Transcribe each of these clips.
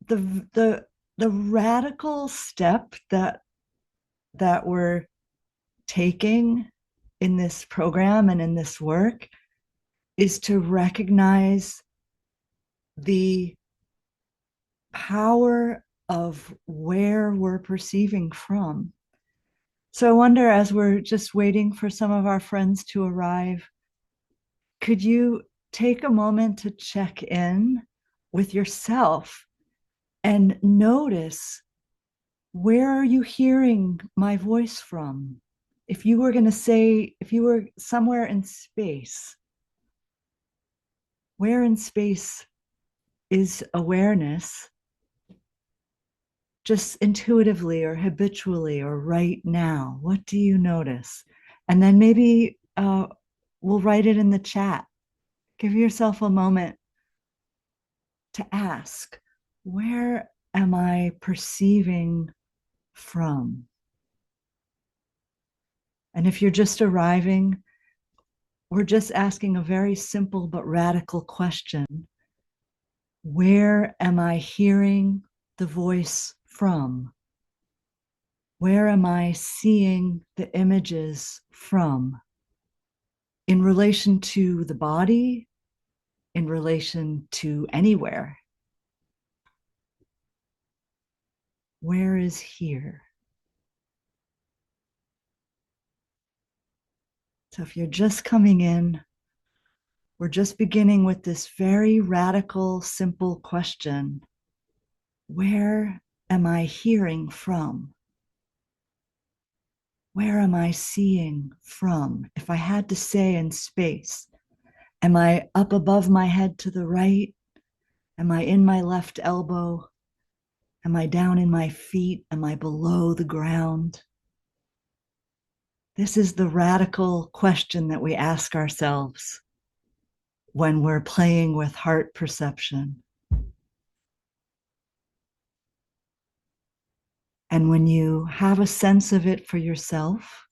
the radical step that we're taking in this program and in this work is to recognize the power of where we're perceiving from. So I wonder, as we're just waiting for some of our friends to arrive, could you take a moment to check in with yourself and notice, where are you hearing my voice from? If you were going to say, if you were somewhere in space, where in space is awareness, just intuitively or habitually or right now? What do you notice? And then maybe we'll write it in the chat. Give yourself a moment to ask, where am I perceiving from? And if you're just arriving, we're just asking a very simple but radical question. Where am I hearing the voice from? Where am I seeing the images from? In relation to the body, in relation to anywhere? Where is here? So if you're just coming in, we're just beginning with this very radical, simple question. Where am I hearing from? Where am I seeing from? If I had to say in space, am I up above my head to the right? Am I in my left elbow? Am I down in my feet? Am I below the ground? This is the radical question that we ask ourselves when we're playing with heart perception. And when you have a sense of it for yourself,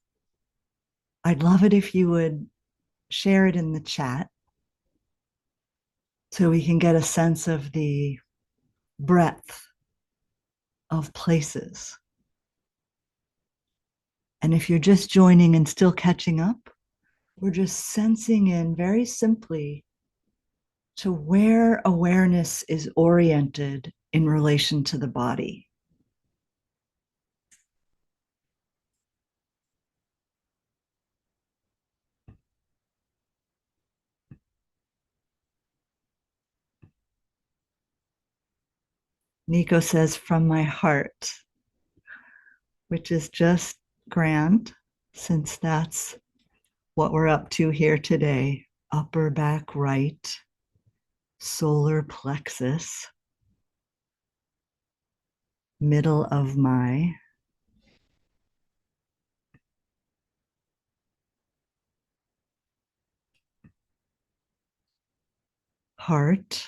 I'd love it if you would share it in the chat so we can get a sense of the breadth of places. And if you're just joining and still catching up, we're just sensing in very simply to where awareness is oriented in relation to the body. Nico says, from my heart, which is just grand, since that's what we're up to here today. Upper back right, solar plexus, middle of my heart,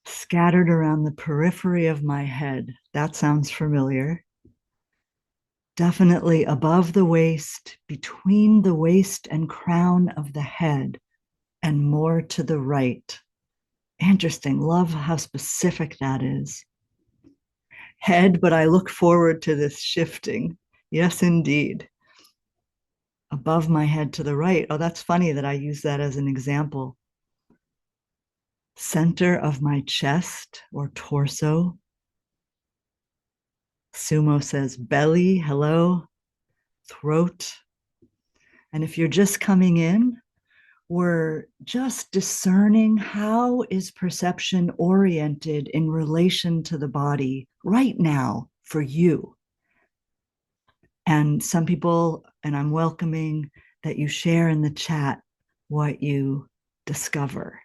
scattered around the periphery of my head. That sounds familiar. Definitely above the waist, between the waist and crown of the head, and more to the right. Interesting. Love how specific that is. Head, but I look forward to this shifting. Yes, indeed. Above my head to the right. Oh, that's funny that I use that as an example. Center of my chest or torso. Sumo says belly, hello, throat. And if you're just coming in, we're just discerning, how is perception oriented in relation to the body right now for you? And some people, and I'm welcoming that you share in the chat what you discover.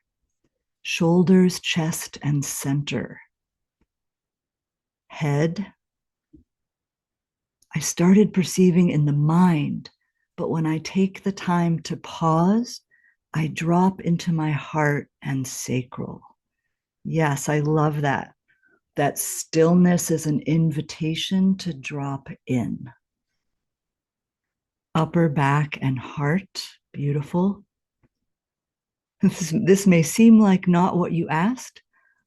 Shoulders, chest, and center. Head. I started perceiving in the mind, but when I take the time to pause, I drop into my heart and sacral. Yes, I love that. That stillness is an invitation to drop in. Upper back and heart, beautiful. This may seem like not what you asked,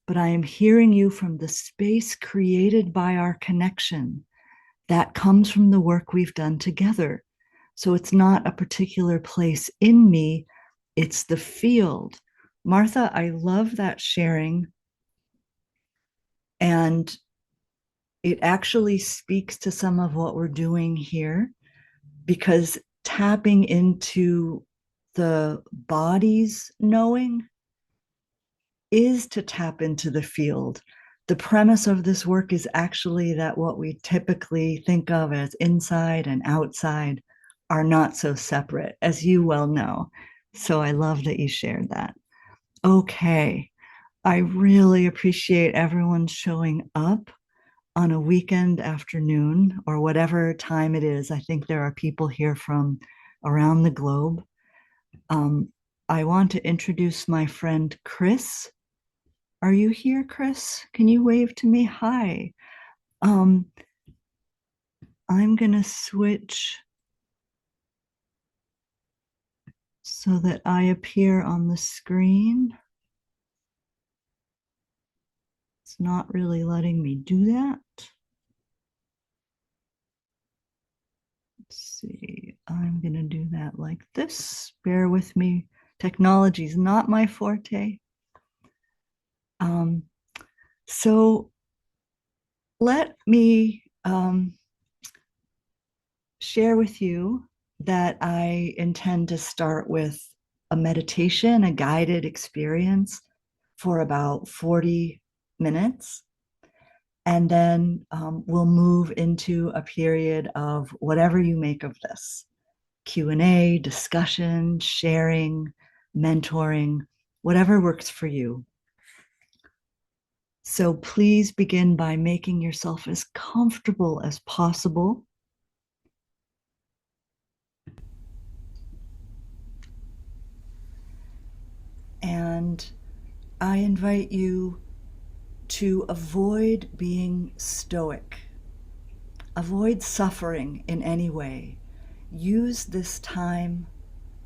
but I am hearing you from the space created by our connection that comes from the work we've done together. So it's not a particular place in me, it's the field. Martha, I love that sharing. And it actually speaks to some of what we're doing here, because tapping into the body's knowing is to tap into the field. The premise of this work is actually that what we typically think of as inside and outside are not so separate, as you well know. So I love that you shared that. Okay. I really appreciate everyone showing up on a weekend afternoon or whatever time it is. I think there are people here from around the globe. I want to introduce my friend Chris. Are you here, Chris? Can you wave to me? Hi. I'm going to switch so that I appear on the screen. It's not really letting me do that. Let's see. I'm going to do that like this. Bear with me. Technology is not my forte. So let me share with you that I intend to start with a meditation, a guided experience for about 40 minutes. And then we'll move into a period of whatever you make of this. Q&A, discussion, sharing, mentoring, whatever works for you. So please begin by making yourself as comfortable as possible. And I invite you to avoid being stoic. Avoid suffering in any way. Use this time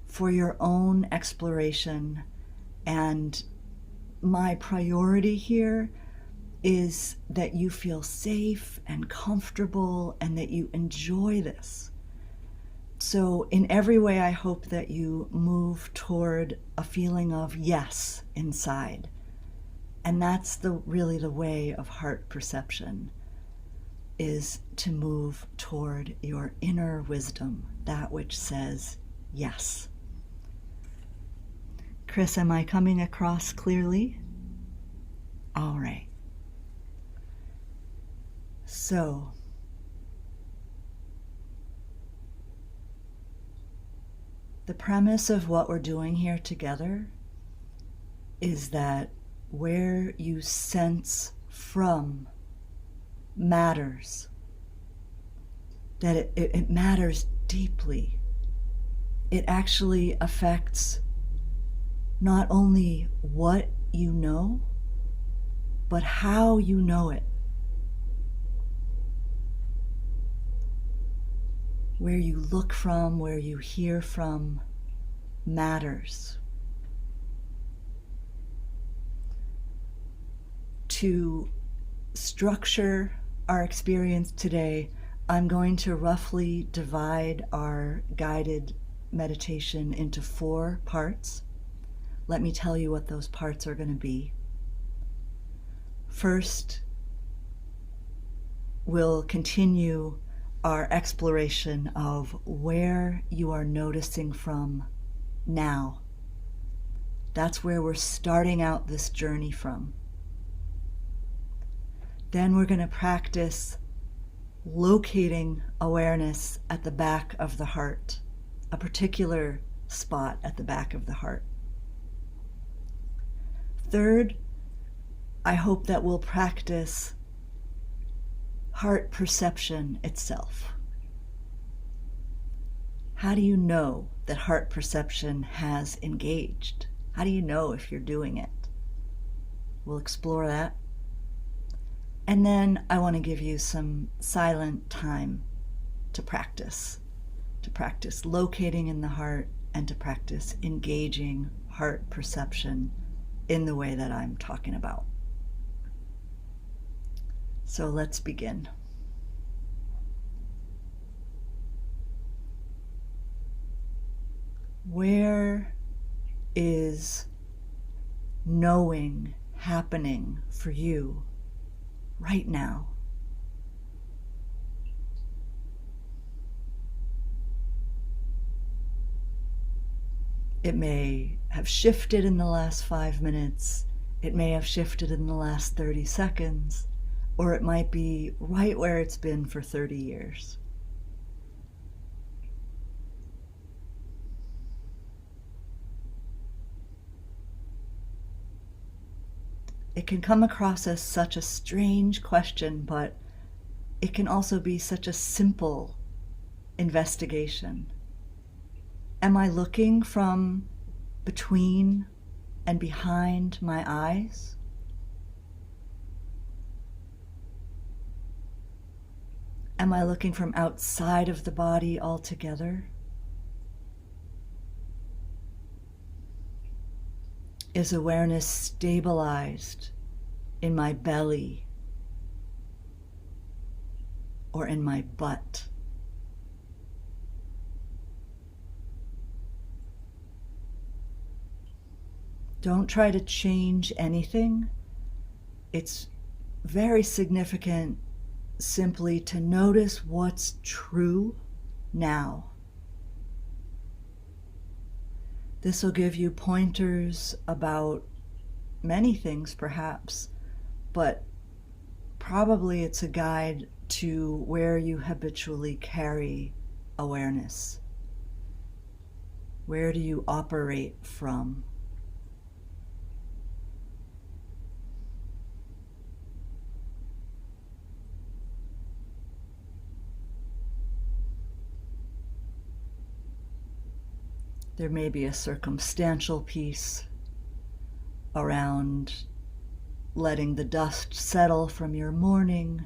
for your own exploration. And my priority here is that you feel safe and comfortable and that you enjoy this. So in every way, I hope that you move toward a feeling of yes inside. And that's really the way of heart perception, is to move toward your inner wisdom, that which says yes. Chris, am I coming across clearly? All right. So, the premise of what we're doing here together is that where you sense from matters, that it matters deeply. It actually affects not only what you know, but how you know it. Where you look from, where you hear from, matters. To structure our experience today, I'm going to roughly divide our guided meditation into 4 parts. Let me tell you what those parts are going to be. First, we'll continue our exploration of where you are noticing from now. That's where we're starting out this journey from. Then we're going to practice locating awareness at the back of the heart, a particular spot at the back of the heart. Third, I hope that we'll practice heart perception itself. How do you know that heart perception has engaged? How do you know if you're doing it? We'll explore that. And then I want to give you some silent time to practice locating in the heart and to practice engaging heart perception in the way that I'm talking about. So let's begin. Where is knowing happening for you right now? It may have shifted in the last 5 minutes, it may have shifted in the last 30 seconds, or it might be right where it's been for 30 years. It can come across as such a strange question, but it can also be such a simple investigation. Am I looking from between and behind my eyes? Am I looking from outside of the body altogether? Is awareness stabilized in my belly or in my butt? Don't try to change anything. It's very significant simply to notice what's true now. This will give you pointers about many things, perhaps, but probably it's a guide to where you habitually carry awareness. Where do you operate from? There may be a circumstantial piece around letting the dust settle from your morning,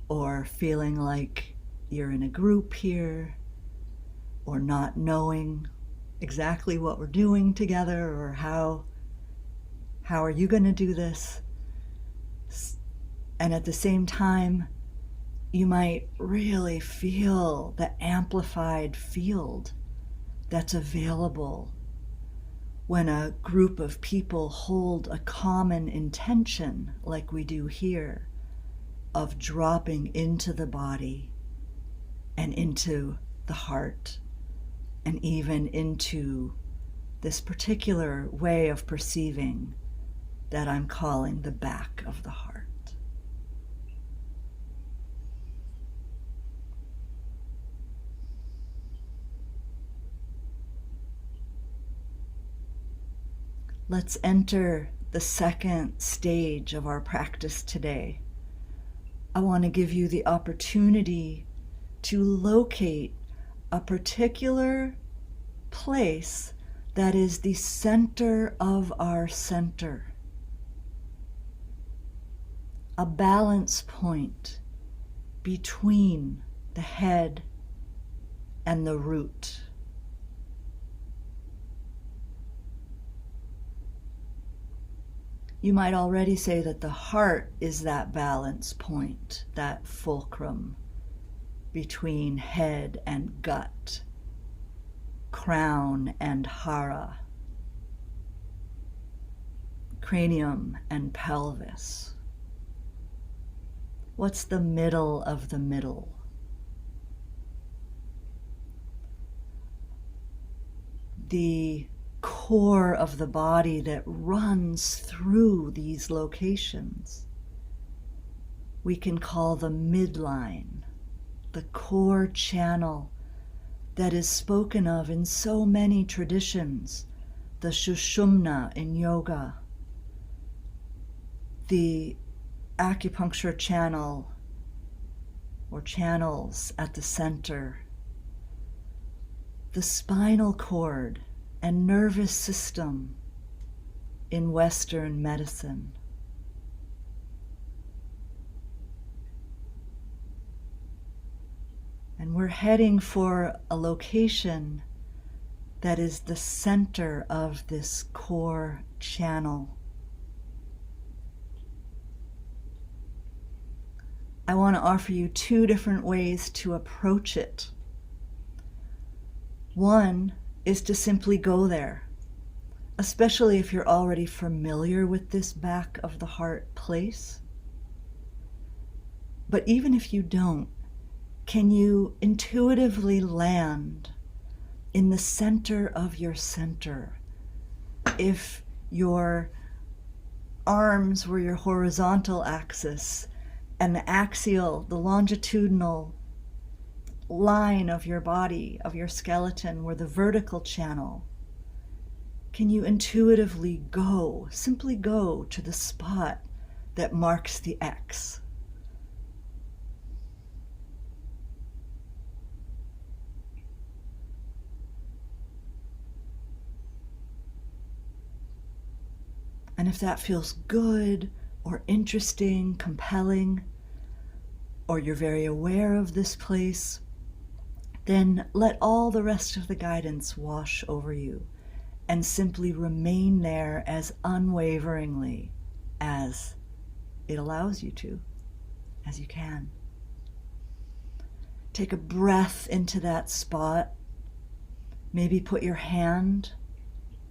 or feeling like you're in a group here, or not knowing exactly what we're doing together, or how are you going to do this? And at the same time, you might really feel the amplified field that's available when a group of people hold a common intention, like we do here, of dropping into the body and into the heart and even into this particular way of perceiving that I'm calling the back of the heart. Let's enter the second stage of our practice today. I want to give you the opportunity to locate a particular place that is the center of our center, a balance point between the head and the root. You might already say that the heart is that balance point, that fulcrum between head and gut, crown and hara, cranium and pelvis. What's the middle of the middle? The core of the body that runs through these locations. We can call the midline, the core channel that is spoken of in so many traditions, the Sushumna in yoga, the acupuncture channel or channels at the center, the spinal cord and nervous system in Western medicine. And we're heading for a location that is the center of this core channel. I want to offer you two different ways to approach it. One is to simply go there, especially if you're already familiar with this back of the heart place. But even if you don't, can you intuitively land in the center of your center? If your arms were your horizontal axis and the axial, the longitudinal line of your body, of your skeleton, were the vertical channel, can you intuitively go, simply go to the spot that marks the X? And if that feels good or interesting, compelling, or you're very aware of this place, then let all the rest of the guidance wash over you and simply remain there as unwaveringly as it allows you to, as you can. Take a breath into that spot. Maybe put your hand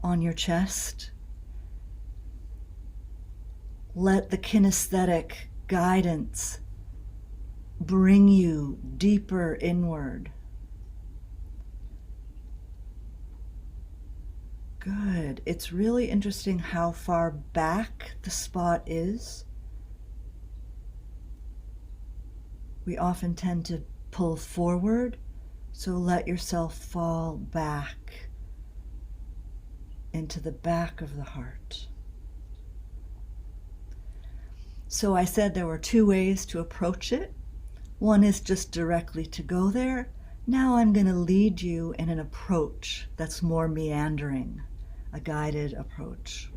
on your chest. Let the kinesthetic guidance bring you deeper inward. Good. It's really interesting how far back the spot is. We often tend to pull forward, so let yourself fall back into the back of the heart. So I said there were two ways to approach it. One is just directly to go there. Now I'm going to lead you in an approach that's more meandering, a guided approach.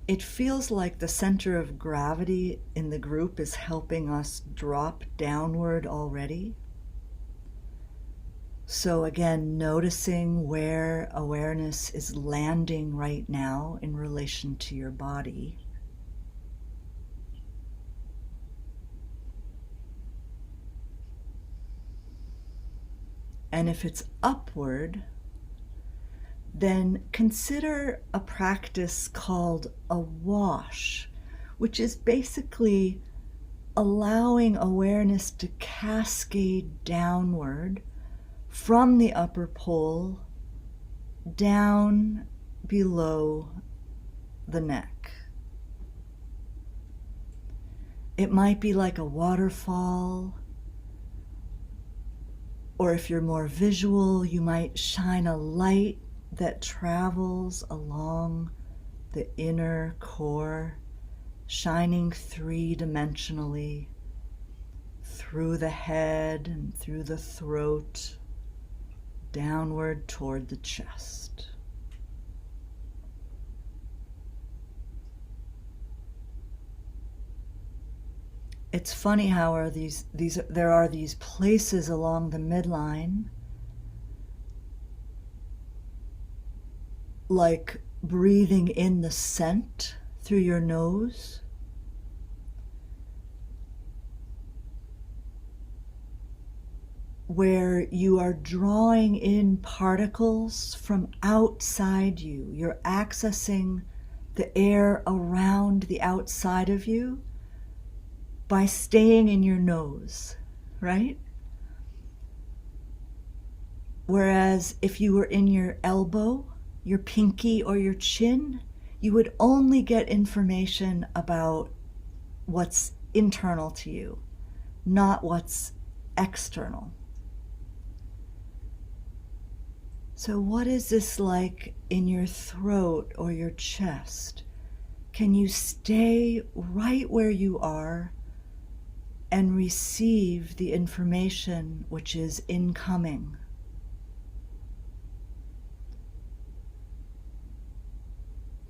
It feels like the center of gravity in the group is helping us drop downward already. So again, noticing where awareness is landing right now in relation to your body. And if it's upward, then consider a practice called a wash, which is basically allowing awareness to cascade downward from the upper pole down below the neck. It might be like a waterfall, or if you're more visual, you might shine a light that travels along the inner core, shining three-dimensionally through the head and through the throat, downward toward the chest. It's funny how there are these places along the midline, like breathing in the scent through your nose, where you are drawing in particles from outside you. You're accessing the air around the outside of you by staying in your nose, right? Whereas if you were in your elbow, your pinky, or your chin, you would only get information about what's internal to you, not what's external. So what is this like in your throat or your chest? Can you stay right where you are and receive the information which is incoming?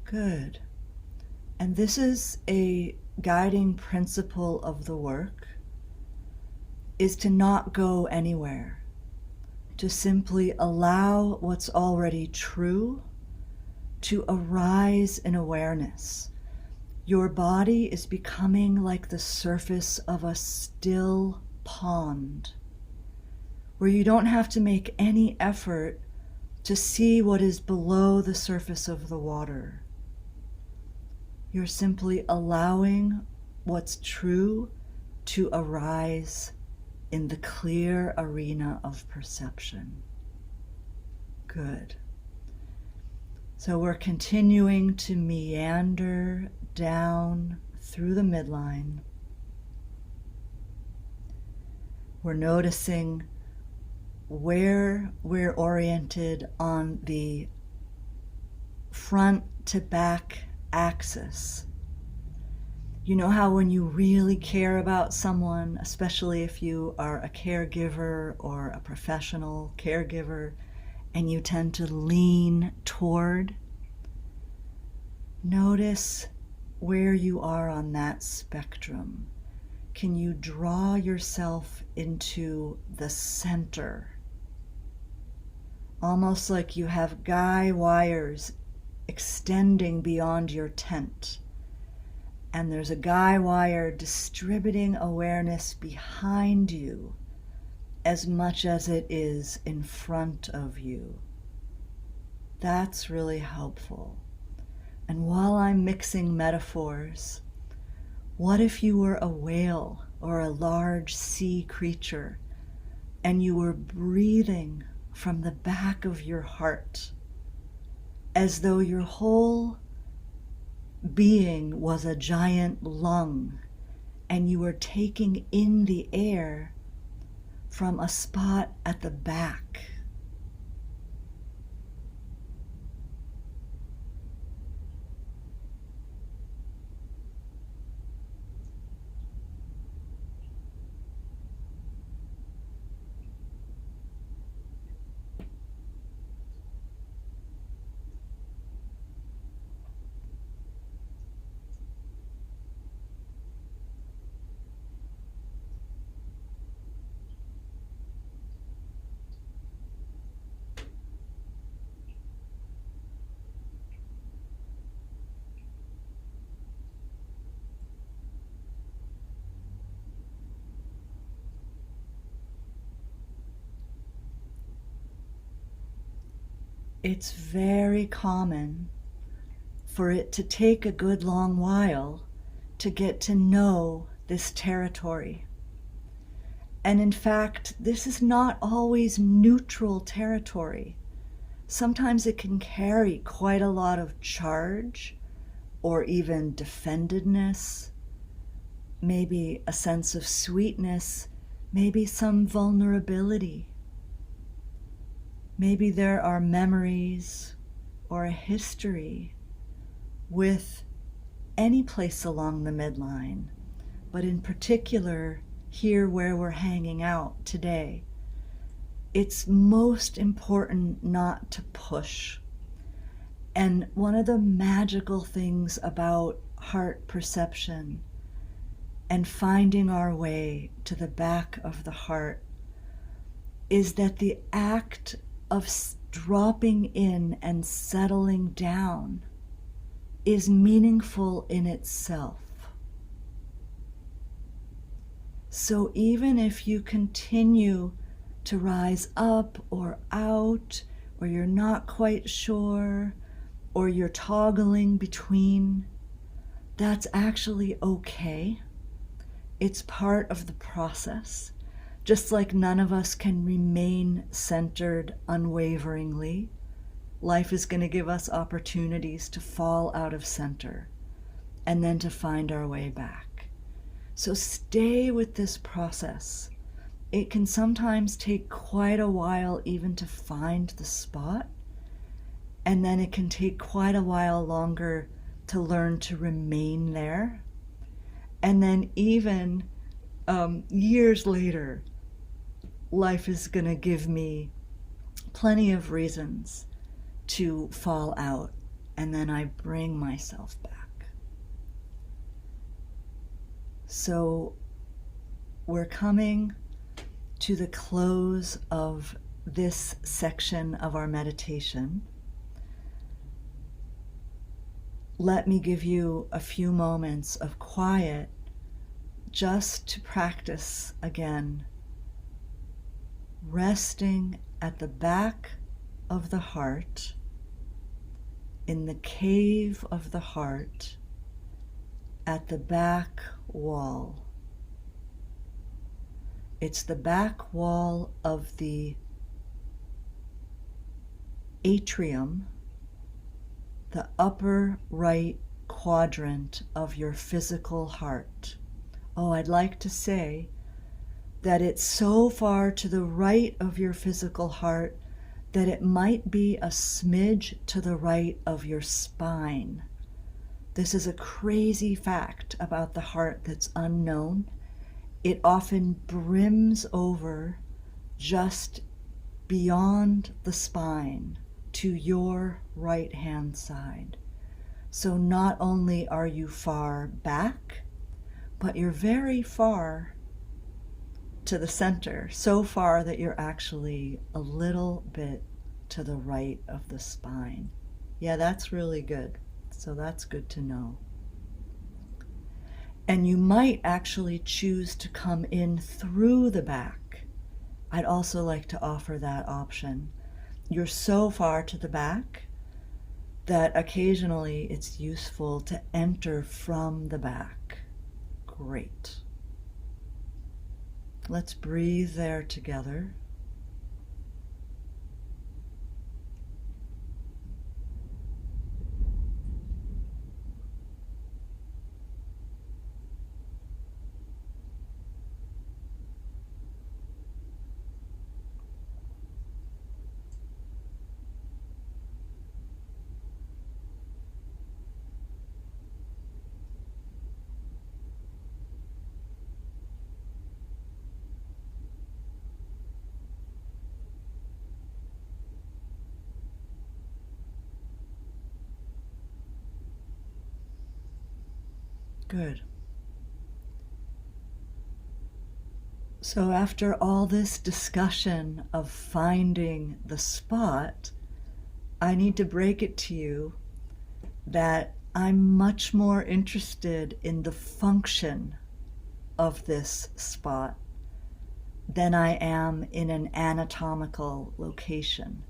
Good. And this is a guiding principle of the work, is to not go anywhere. to simply allow what's already true to arise in awareness. Your body is becoming like the surface of a still pond, where you don't have to make any effort to see what is below the surface of the water. You're simply allowing what's true to arise in the clear arena of perception. Good. So we're continuing to meander down through the midline. We're noticing where we're oriented on the front to back axis. You know how when you really care about someone, especially if you are a caregiver or a professional caregiver, and you tend to lean toward, notice where you are on that spectrum. Can you draw yourself into the center? Almost like you have guy wires extending beyond your tent. And there's a guy wire distributing awareness behind you as much as it is in front of you. That's really helpful. And while I'm mixing metaphors, what if you were a whale or a large sea creature and you were breathing from the back of your heart as though your whole being was a giant lung and you were taking in the air from a spot at the back? It's very common for it to take a good long while to get to know this territory. And in fact, this is not always neutral territory. Sometimes it can carry quite a lot of charge or even defendedness, maybe a sense of sweetness, maybe some vulnerability. Maybe there are memories or a history with any place along the midline, but in particular here where we're hanging out today. It's most important not to push. And one of the magical things about heart perception and finding our way to the back of the heart is that the act of dropping in and settling down is meaningful in itself. So even if you continue to rise up or out, or you're not quite sure, or you're toggling between, that's actually okay. It's part of the process. Just like none of us can remain centered unwaveringly, life is going to give us opportunities to fall out of center and then to find our way back. So stay with this process. It can sometimes take quite a while even to find the spot, and then it can take quite a while longer to learn to remain there. And then even years later, life is going to give me plenty of reasons to fall out, and then I bring myself back. So we're coming to the close of this section of our meditation, let me give you a few moments of quiet just to practice again, resting at the back of the heart, in the cave of the heart, at the back wall. It's the back wall of the atrium, the upper right quadrant of your physical heart. Oh, I'd like to say that it's so far to the right of your physical heart that it might be a smidge to the right of your spine. This is a crazy fact about the heart that's unknown. It often brims over just beyond the spine to your right-hand side. So not only are you far back, but you're very far to the center, so far that you're actually a little bit to the right of the spine. Yeah, that's really good. So that's good to know. And you might actually choose to come in through the back. I'd also like to offer that option. You're so far to the back that occasionally it's useful to enter from the back. Great. Let's breathe there together. Good. So after all this discussion of finding the spot, I need to break it to you that I'm much more interested in the function of this spot than I am in an anatomical location.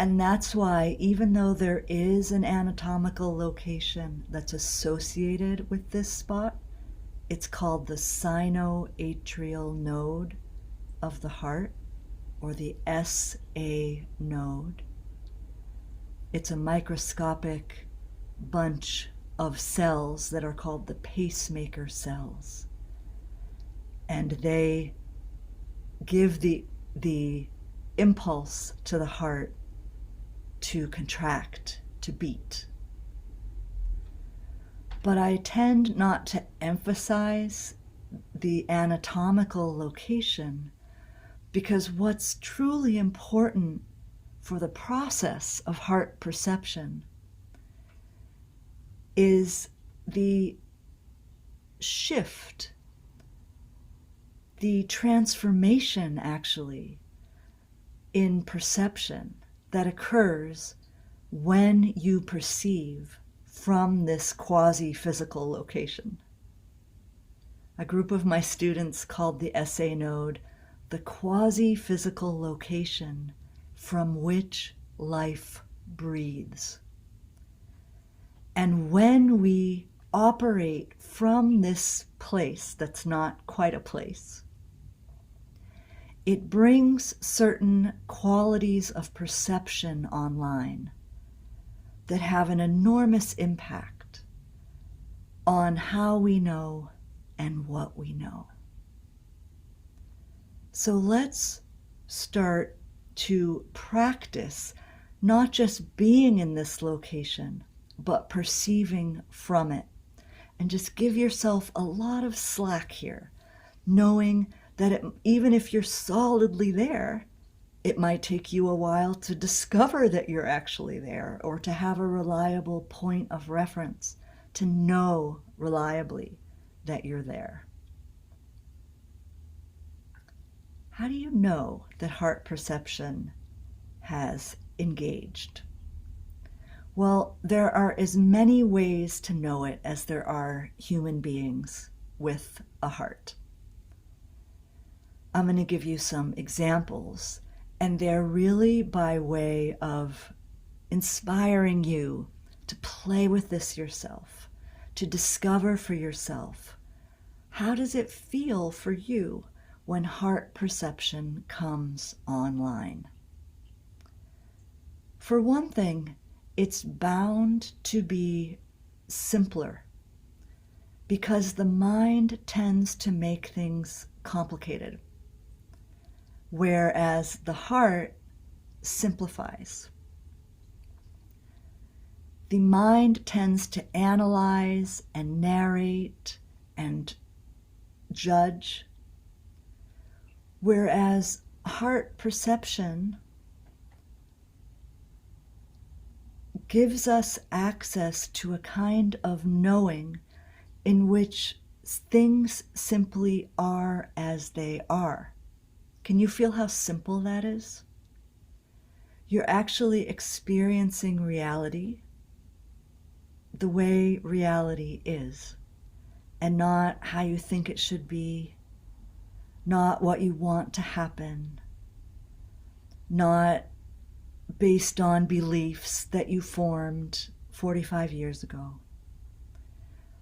And that's why, even though there is an anatomical location that's associated with this spot, it's called the sinoatrial node of the heart, or the SA node. It's a microscopic bunch of cells that are called the pacemaker cells. And they give the impulse to the heart to contract, to beat. But I tend not to emphasize the anatomical location because what's truly important for the process of heart perception is the shift, the transformation actually in perception that occurs when you perceive from this quasi-physical location. A group of my students called the SA node the quasi-physical location from which life breathes. And when we operate from this place that's not quite a place, it brings certain qualities of perception online that have an enormous impact on how we know and what we know. So let's start to practice not just being in this location, but perceiving from it. And just give yourself a lot of slack here, knowing that even if you're solidly there, it might take you a while to discover that you're actually there, or to have a reliable point of reference to know reliably that you're there. how do you know that heart perception has engaged? Well, there are as many ways to know it as there are human beings with a heart. I'm going to give you some examples, and they're really by way of inspiring you to play with this yourself, to discover for yourself, how does it feel for you when heart perception comes online? For one thing, it's bound to be simpler because the mind tends to make things complicated, whereas the heart simplifies. The mind tends to analyze and narrate and judge, whereas heart perception gives us access to a kind of knowing in which things simply are as they are. Can you feel how simple that is? You're actually experiencing reality the way reality is, and not how you think it should be, not what you want to happen, not based on beliefs that you formed 45 years ago.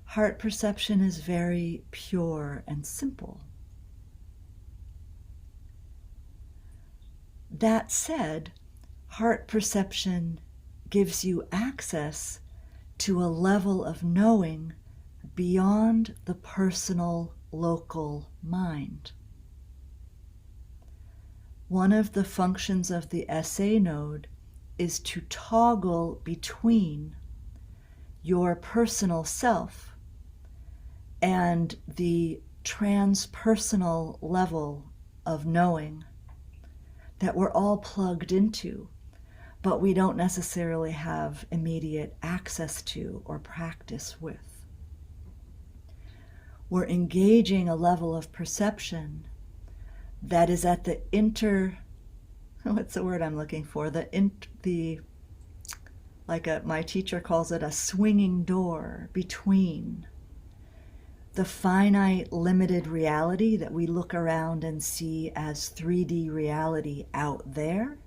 Heart perception is very pure and simple. That said, heart perception gives you access to a level of knowing beyond the personal, local mind. One of the functions of the SA node is to toggle between your personal self and the transpersonal level of knowing that we're all plugged into, but we don't necessarily have immediate access to or practice with. We're engaging a level of perception that is at the what's the word I'm looking for? My teacher calls it a swinging door between the finite, limited reality that we look around and see as 3D reality out there,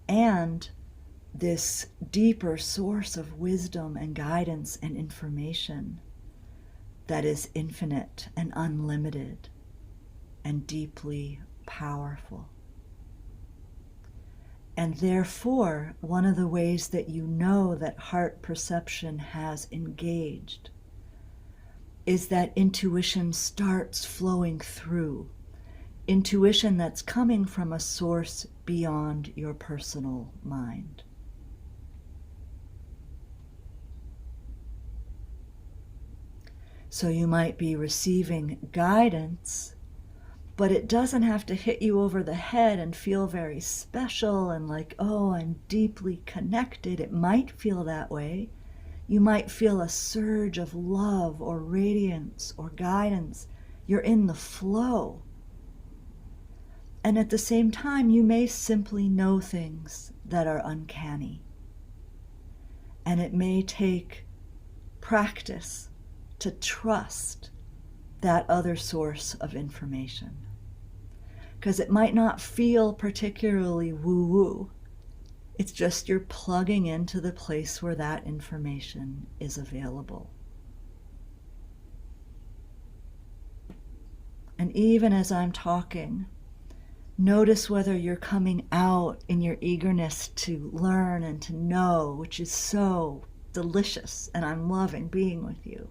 and this deeper source of wisdom and guidance and information that is infinite and unlimited and deeply powerful. And therefore, one of the ways that you know that heart perception has engaged is that intuition starts flowing through. Intuition that's coming from a source beyond your personal mind. So you might be receiving guidance, but it doesn't have to hit you over the head and feel very special and like, oh, I'm deeply connected. It might feel that way. You might feel a surge of love or radiance or guidance. You're in the flow. And at the same time, you may simply know things that are uncanny. And it may take practice to trust that other source of information. Because it might not feel particularly woo-woo. It's just you're plugging into the place where that information is available. And even as I'm talking, notice whether you're coming out in your eagerness to learn and to know, which is so delicious, and I'm loving being with you.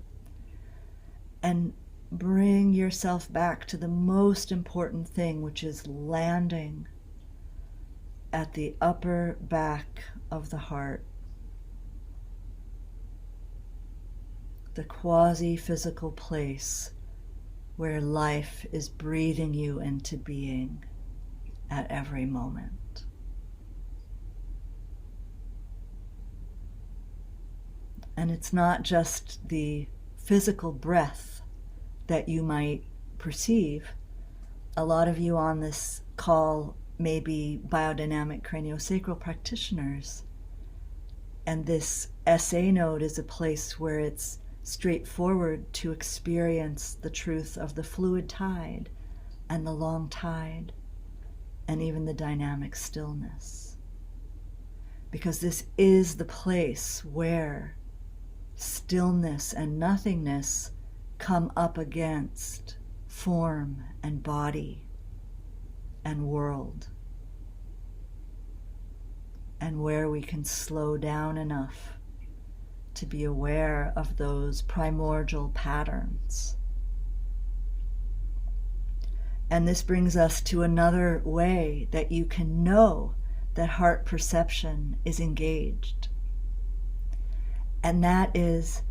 And bring yourself back to the most important thing, which is landing at the upper back of the heart, the quasi-physical place where life is breathing you into being at every moment. And it's not just the physical breath that you might perceive. a lot of you on this call may be biodynamic craniosacral practitioners. And this SA node is a place where it's straightforward to experience the truth of the fluid tide and the long tide and even the dynamic stillness. Because this is the place where stillness and nothingness come up against form and body and world, and where we can slow down enough to be aware of those primordial patterns. And this brings us to another way that you can know that heart perception is engaged. And that is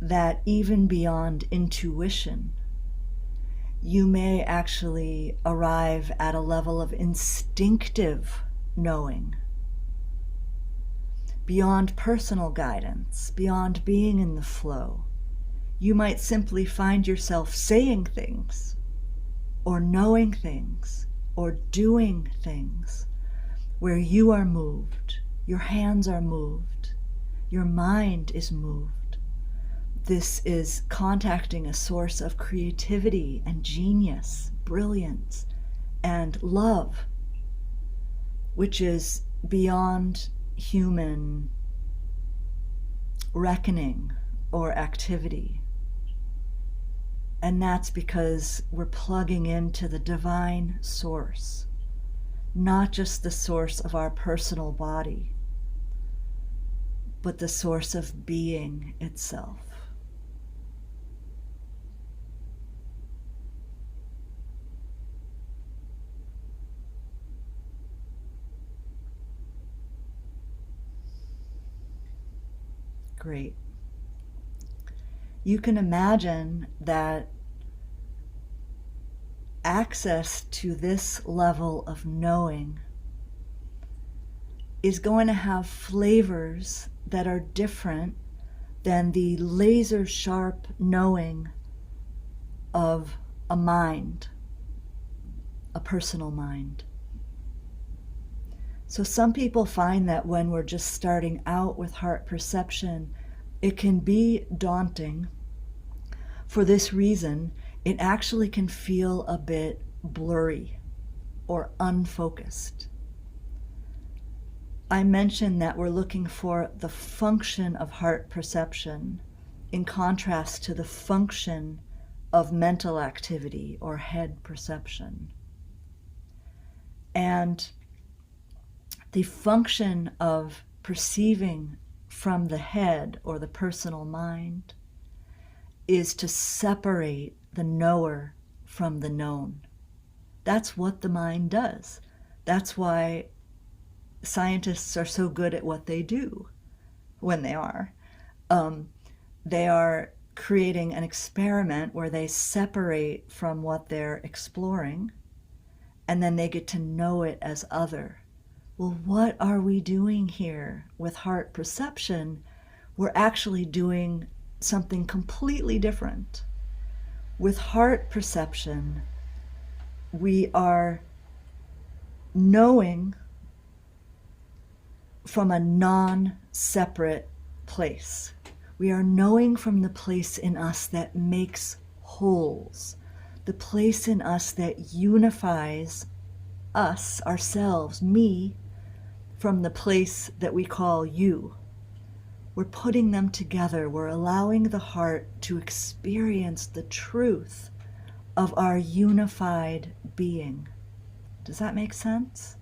that even beyond intuition, you may actually arrive at a level of instinctive knowing, beyond personal guidance, beyond being in the flow. You might simply find yourself saying things, or knowing things, or doing things where you are moved, your hands are moved, your mind is moved. This is contacting a source of creativity and genius, brilliance, and love, which is beyond human reckoning or activity. And that's because we're plugging into the divine source, not just the source of our personal body, but the source of being itself. Great. You can imagine that access to this level of knowing is going to have flavors that are different than the laser sharp knowing of a mind, a personal mind. So some people find that when we're just starting out with heart perception, it can be daunting. For this reason, it actually can feel a bit blurry or unfocused. I mentioned that we're looking for the function of heart perception in contrast to the function of mental activity or head perception. And the function of perceiving from the head or the personal mind is to separate the knower from the known. That's what the mind does. That's why scientists are so good at what they do when they are. They are creating an experiment where they separate from what they're exploring, and then they get to know it as other. Well, what are we doing here with heart perception? We're actually doing something completely different. With heart perception, we are knowing from a non-separate place. We are knowing from the place in us that makes wholes, the place in us that unifies us, ourselves, me, from the place that we call you. We're putting them together. We're allowing the heart to experience the truth of our unified being. Does that make sense?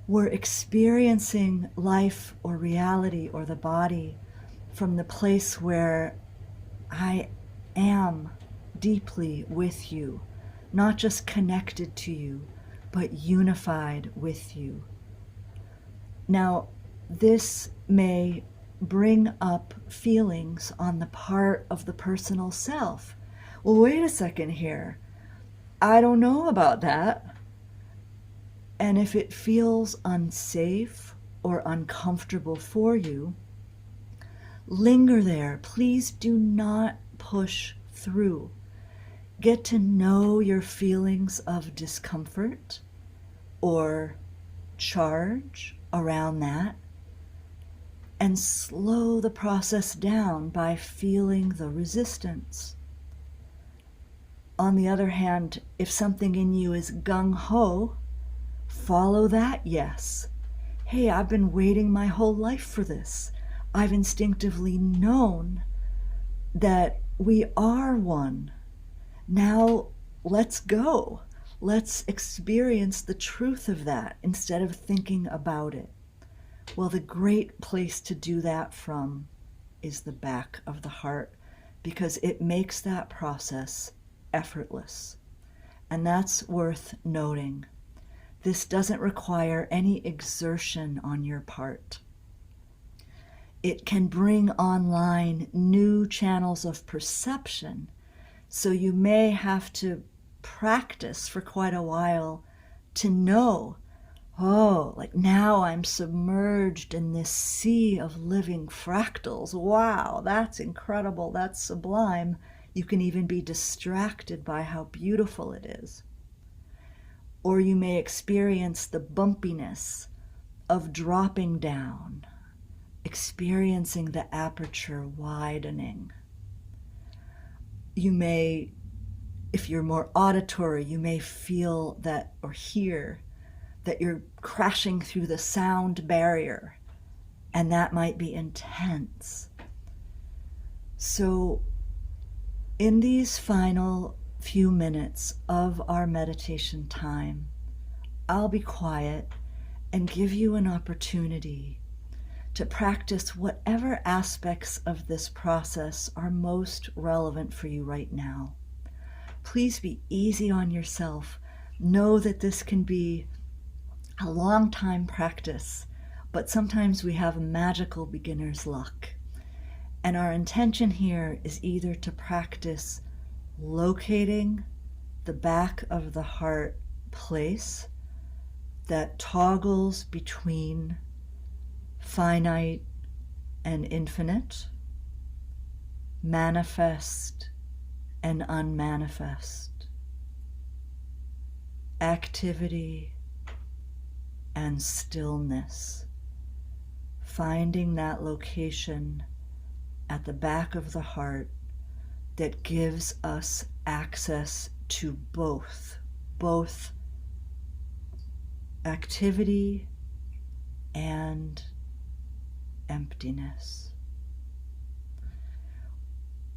We're experiencing life or reality or the body from the place where I am deeply with you, not just connected to you, but unified with you. Now, this may bring up feelings on the part of the personal self. Well, wait a second here. I don't know about that. And if it feels unsafe or uncomfortable for you, linger there. Please do not push through. Get to know your feelings of discomfort or charge around that, and slow the process down by feeling the resistance. On the other hand, if something in you is gung-ho, follow that yes. Hey, I've been waiting my whole life for this. I've instinctively known that we are one. Now let's go. Let's experience the truth of that instead of thinking about it. Well, the great place to do that from is the back of the heart, because it makes that process effortless. And that's worth noting. This doesn't require any exertion on your part. It can bring online new channels of perception, so you may have to practice for quite a while to know, oh, like now I'm submerged in this sea of living fractals. Wow, that's incredible, that's sublime. You can even be distracted by how beautiful it is. Or you may experience the bumpiness of dropping down, experiencing the aperture widening. You may, if you're more auditory, you may feel that or hear that you're crashing through the sound barrier, and that might be intense. So in these final few minutes of our meditation time, I'll be quiet and give you an opportunity to practice whatever aspects of this process are most relevant for you right now. Please be easy on yourself. Know that this can be a long time practice, but sometimes we have magical beginner's luck. And our intention here is either to practice locating the back of the heart place that toggles between finite and infinite, manifest and unmanifest, activity and stillness, finding that location at the back of the heart that gives us access to both activity and emptiness.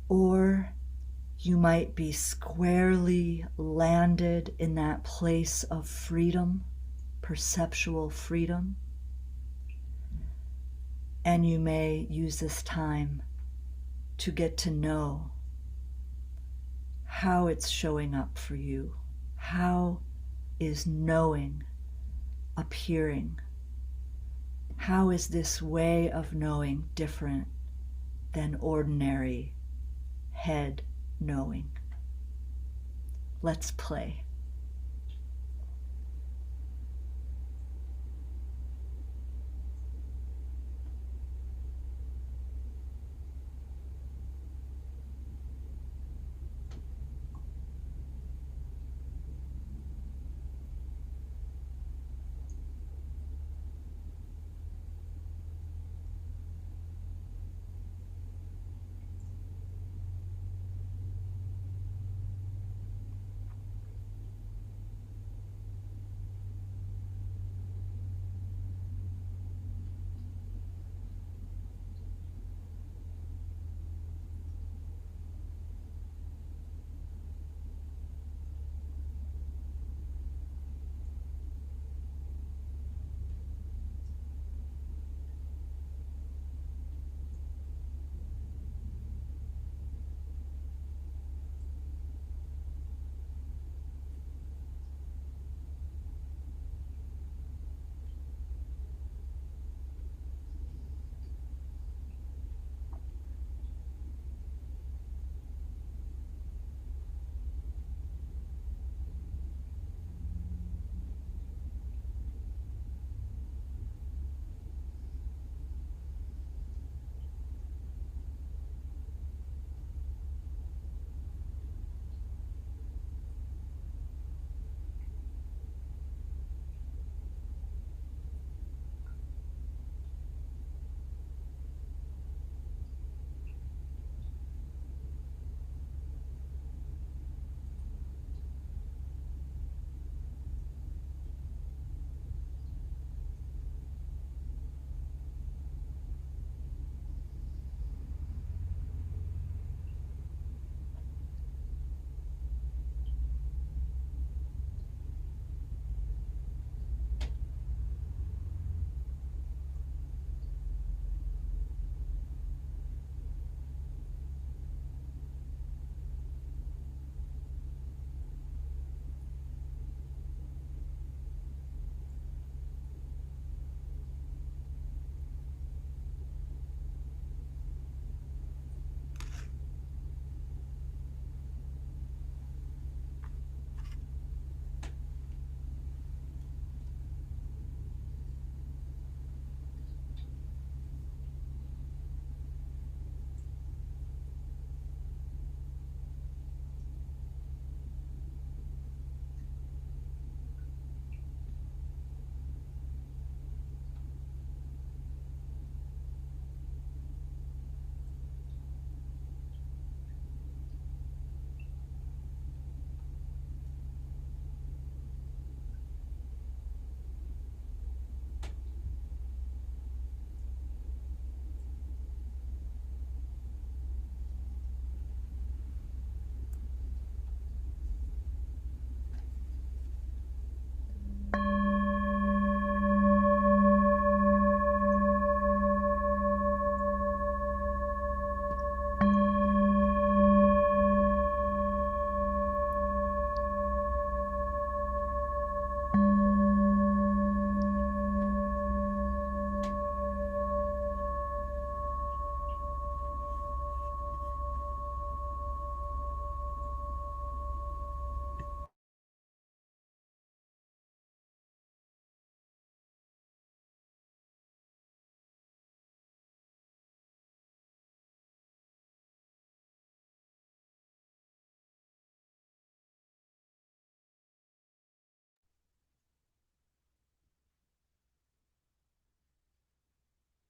Or you might be squarely landed in that place of freedom, perceptual freedom, and you may use this time to get to know how it's showing up for you. How is knowing appearing? How is this way of knowing different than ordinary head knowing? Let's play.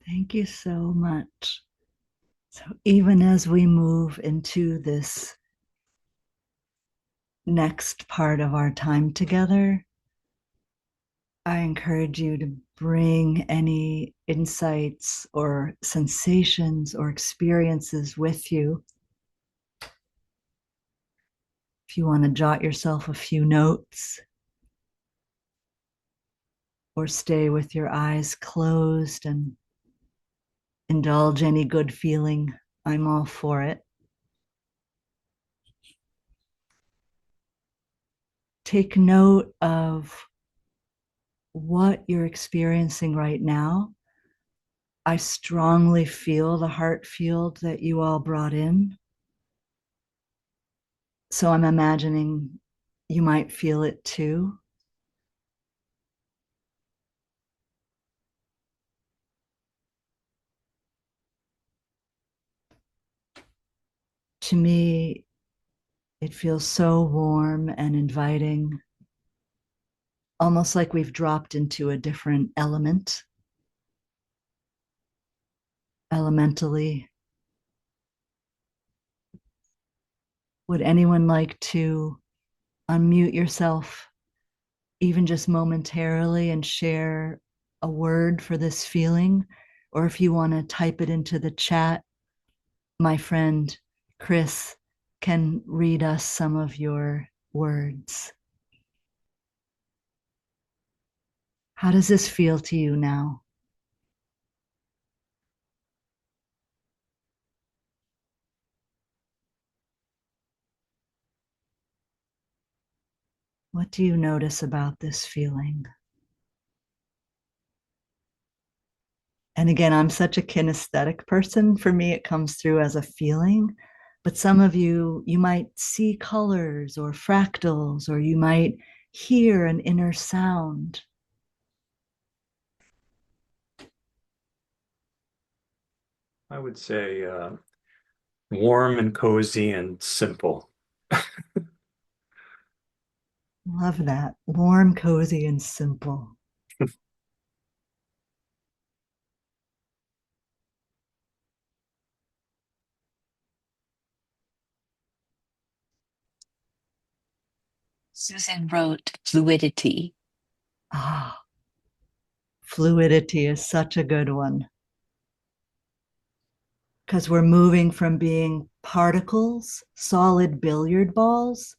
Thank you so much. So, even as we move into this next part of our time together, I encourage you to bring any insights or sensations or experiences with you. If you want to jot yourself a few notes or stay with your eyes closed and indulge any good feeling, I'm all for it. Take note of what you're experiencing right now. I strongly feel the heart field that you all brought in. So I'm imagining you might feel it too. To me, it feels so warm and inviting, almost like we've dropped into a different element, elementally. Would anyone like to unmute yourself, even just momentarily, and share a word for this feeling? Or if you want to type it into the chat, my friend Chris can read us some of your words. How does this feel to you now? What do you notice about this feeling? And again, I'm such a kinesthetic person. For me, it comes through as a feeling. But some of you, you might see colors or fractals, or you might hear an inner sound. I would say warm and cozy and simple. Love that. Warm, cozy, and simple. Susan wrote fluidity. Ah, fluidity is such a good one because we're moving from being particles, solid billiard balls,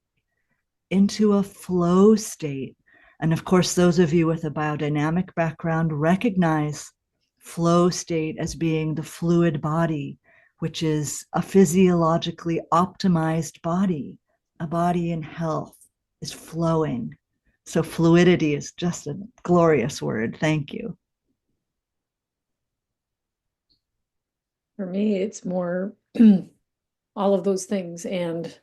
into a flow state. And of course, those of you with a biodynamic background recognize flow state as being the fluid body, which is a physiologically optimized body. A body in health is flowing. So, fluidity is just a glorious word. Thank you. For me, it's more all of those things, and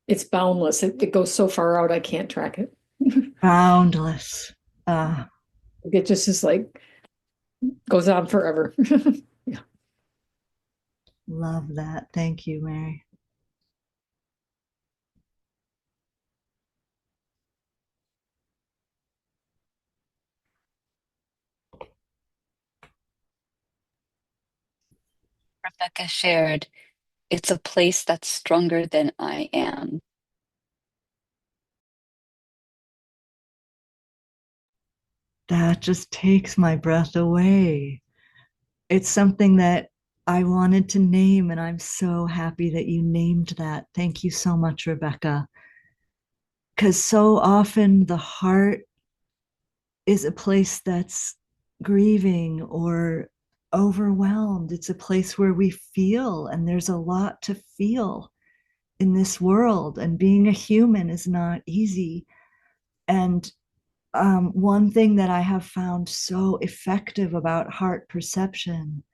it's boundless. It goes so far out, I can't track it. Boundless. It just is like goes on forever. Yeah. Love that. Thank you, Mary. Rebecca shared, it's a place that's stronger than I am. That just takes my breath away. It's something that I wanted to name, and I'm so happy that you named that. Thank you so much, Rebecca. Because so often the heart is a place that's grieving or overwhelmed. It's a place where we feel, and there's a lot to feel in this world. And being a human is not easy. And one thing that I have found so effective about heart perception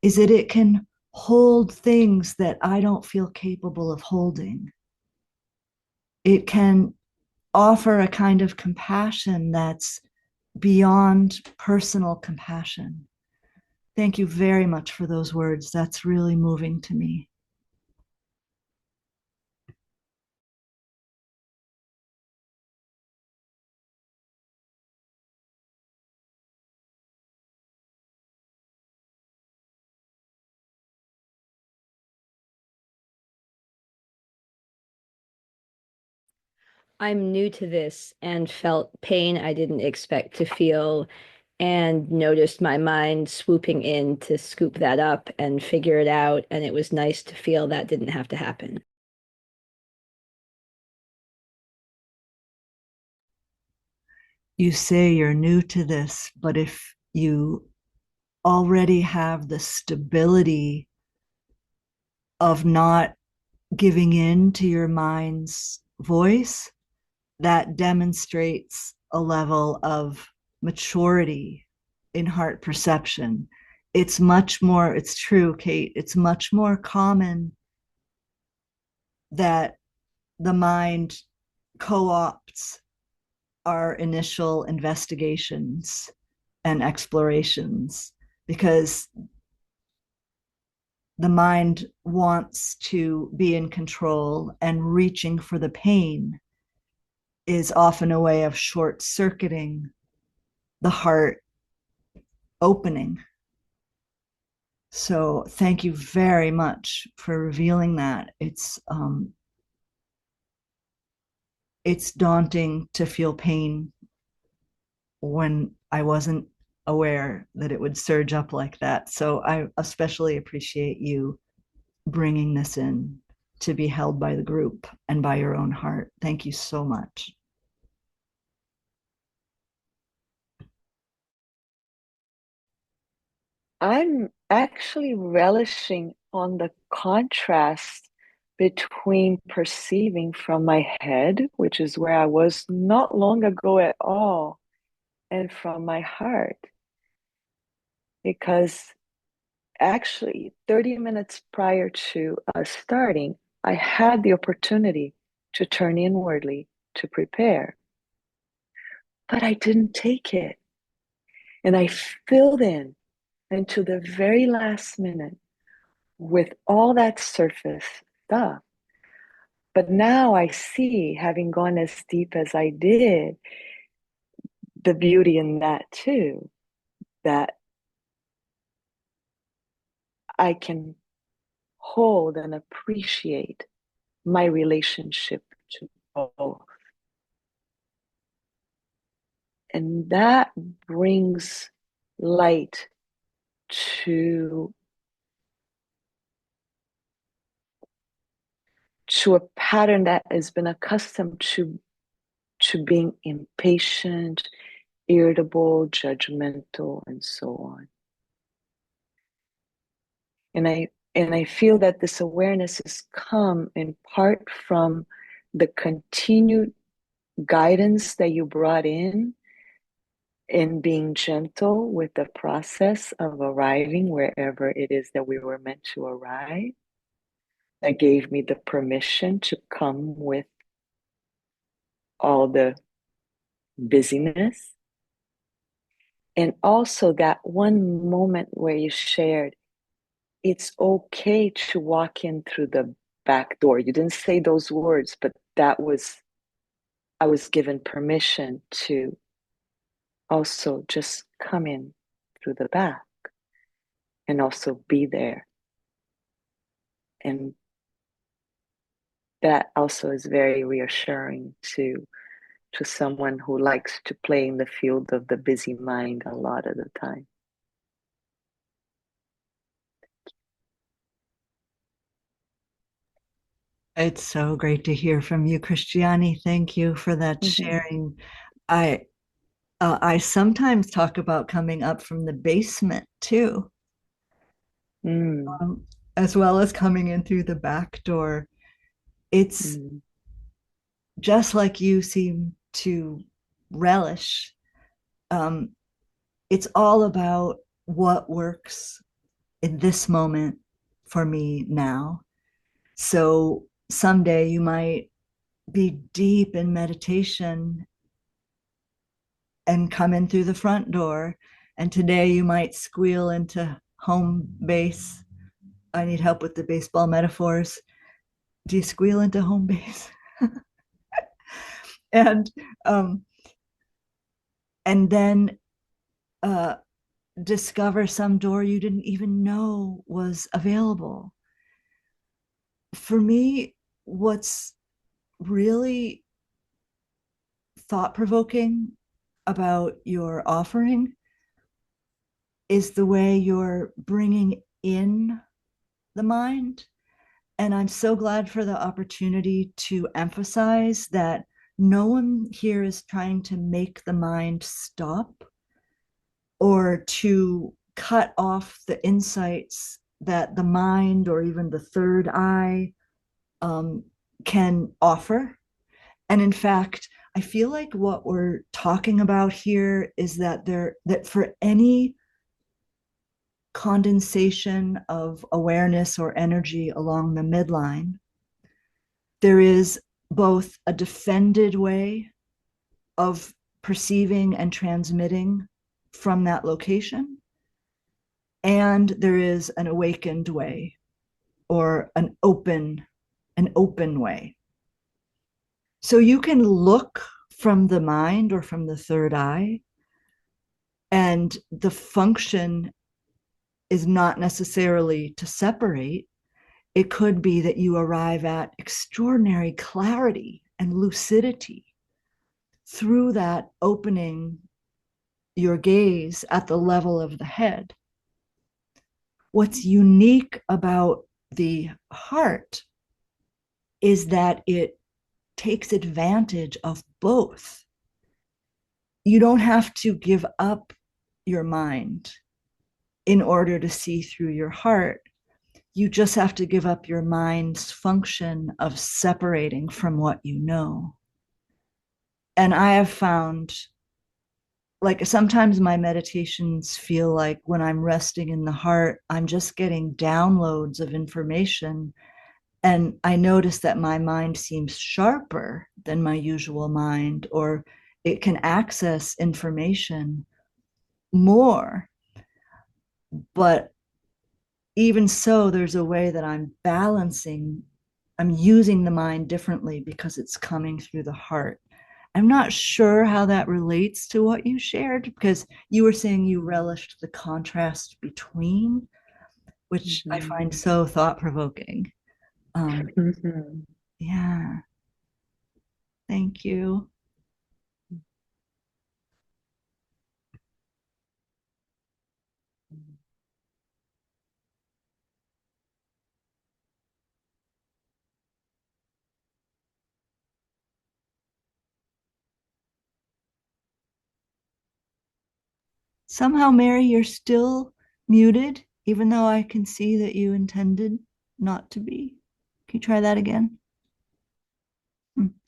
is that it can hold things that I don't feel capable of holding. It can offer a kind of compassion that's beyond personal compassion. Thank you very much for those words. That's really moving to me. I'm new to this and felt pain I didn't expect to feel and noticed my mind swooping in to scoop that up and figure it out. And it was nice to feel that didn't have to happen. You say you're new to this, but if you already have the stability of not giving in to your mind's voice, that demonstrates a level of maturity in heart perception. It's much more, it's true, Kate, it's much more common that the mind co-opts our initial investigations and explorations because the mind wants to be in control, and reaching for the pain is often a way of short circuiting the heart opening. So thank you very much for revealing that. It's daunting to feel pain when I wasn't aware that it would surge up like that. So I especially appreciate you bringing this in to be held by the group and by your own heart. Thank you so much. I'm actually relishing on the contrast between perceiving from my head, which is where I was not long ago at all, and from my heart. Because actually, 30 minutes prior to us starting, I had the opportunity to turn inwardly to prepare, but I didn't take it. And I filled in until the very last minute with all that surface stuff. But now I see, having gone as deep as I did, the beauty in that too, that I can hold and appreciate my relationship to both. And that brings light to a pattern that has been accustomed to being impatient, irritable, judgmental, and so on. And I feel that this awareness has come in part from the continued guidance that you brought in being gentle with the process of arriving wherever it is that we were meant to arrive. That gave me the permission to come with all the busyness. And also that one moment where you shared, it's okay to walk in through the back door. You didn't say those words, but I was given permission to also just come in through the back and also be there. And that also is very reassuring to someone who likes to play in the field of the busy mind a lot of the time. It's so great to hear from you, Christiane. Thank you for that sharing. I sometimes talk about coming up from the basement too, as well as coming in through the back door. It's just like you seem to relish. It's all about what works in this moment for me now. So someday you might be deep in meditation and come in through the front door. And today you might squeal into home base. I need help with the baseball metaphors. Do you squeal into home base? and then discover some door you didn't even know was available. For me, what's really thought-provoking about your offering is the way you're bringing in the mind. And I'm so glad for the opportunity to emphasize that no one here is trying to make the mind stop or to cut off the insights that the mind or even the third eye can offer. And in fact, I feel like what we're talking about here is that for any condensation of awareness or energy along the midline, there is both a defended way of perceiving and transmitting from that location, and there is an awakened way or an open way. So you can look from the mind or from the third eye, and the function is not necessarily to separate. It could be that you arrive at extraordinary clarity and lucidity through that opening your gaze at the level of the head. What's unique about the heart is that it takes advantage of both. You don't have to give up your mind in order to see through your heart. You just have to give up your mind's function of separating from what you know. And I have found, like, sometimes my meditations feel like when I'm resting in the heart, I'm just getting downloads of information. And I notice that my mind seems sharper than my usual mind, or it can access information more. But even so, there's a way that I'm using the mind differently because it's coming through the heart. I'm not sure how that relates to what you shared, because you were saying you relished the contrast between, which I find so thought-provoking. Yeah. Thank you. Somehow, Mary, you're still muted, even though I can see that you intended not to be. Can you try that again?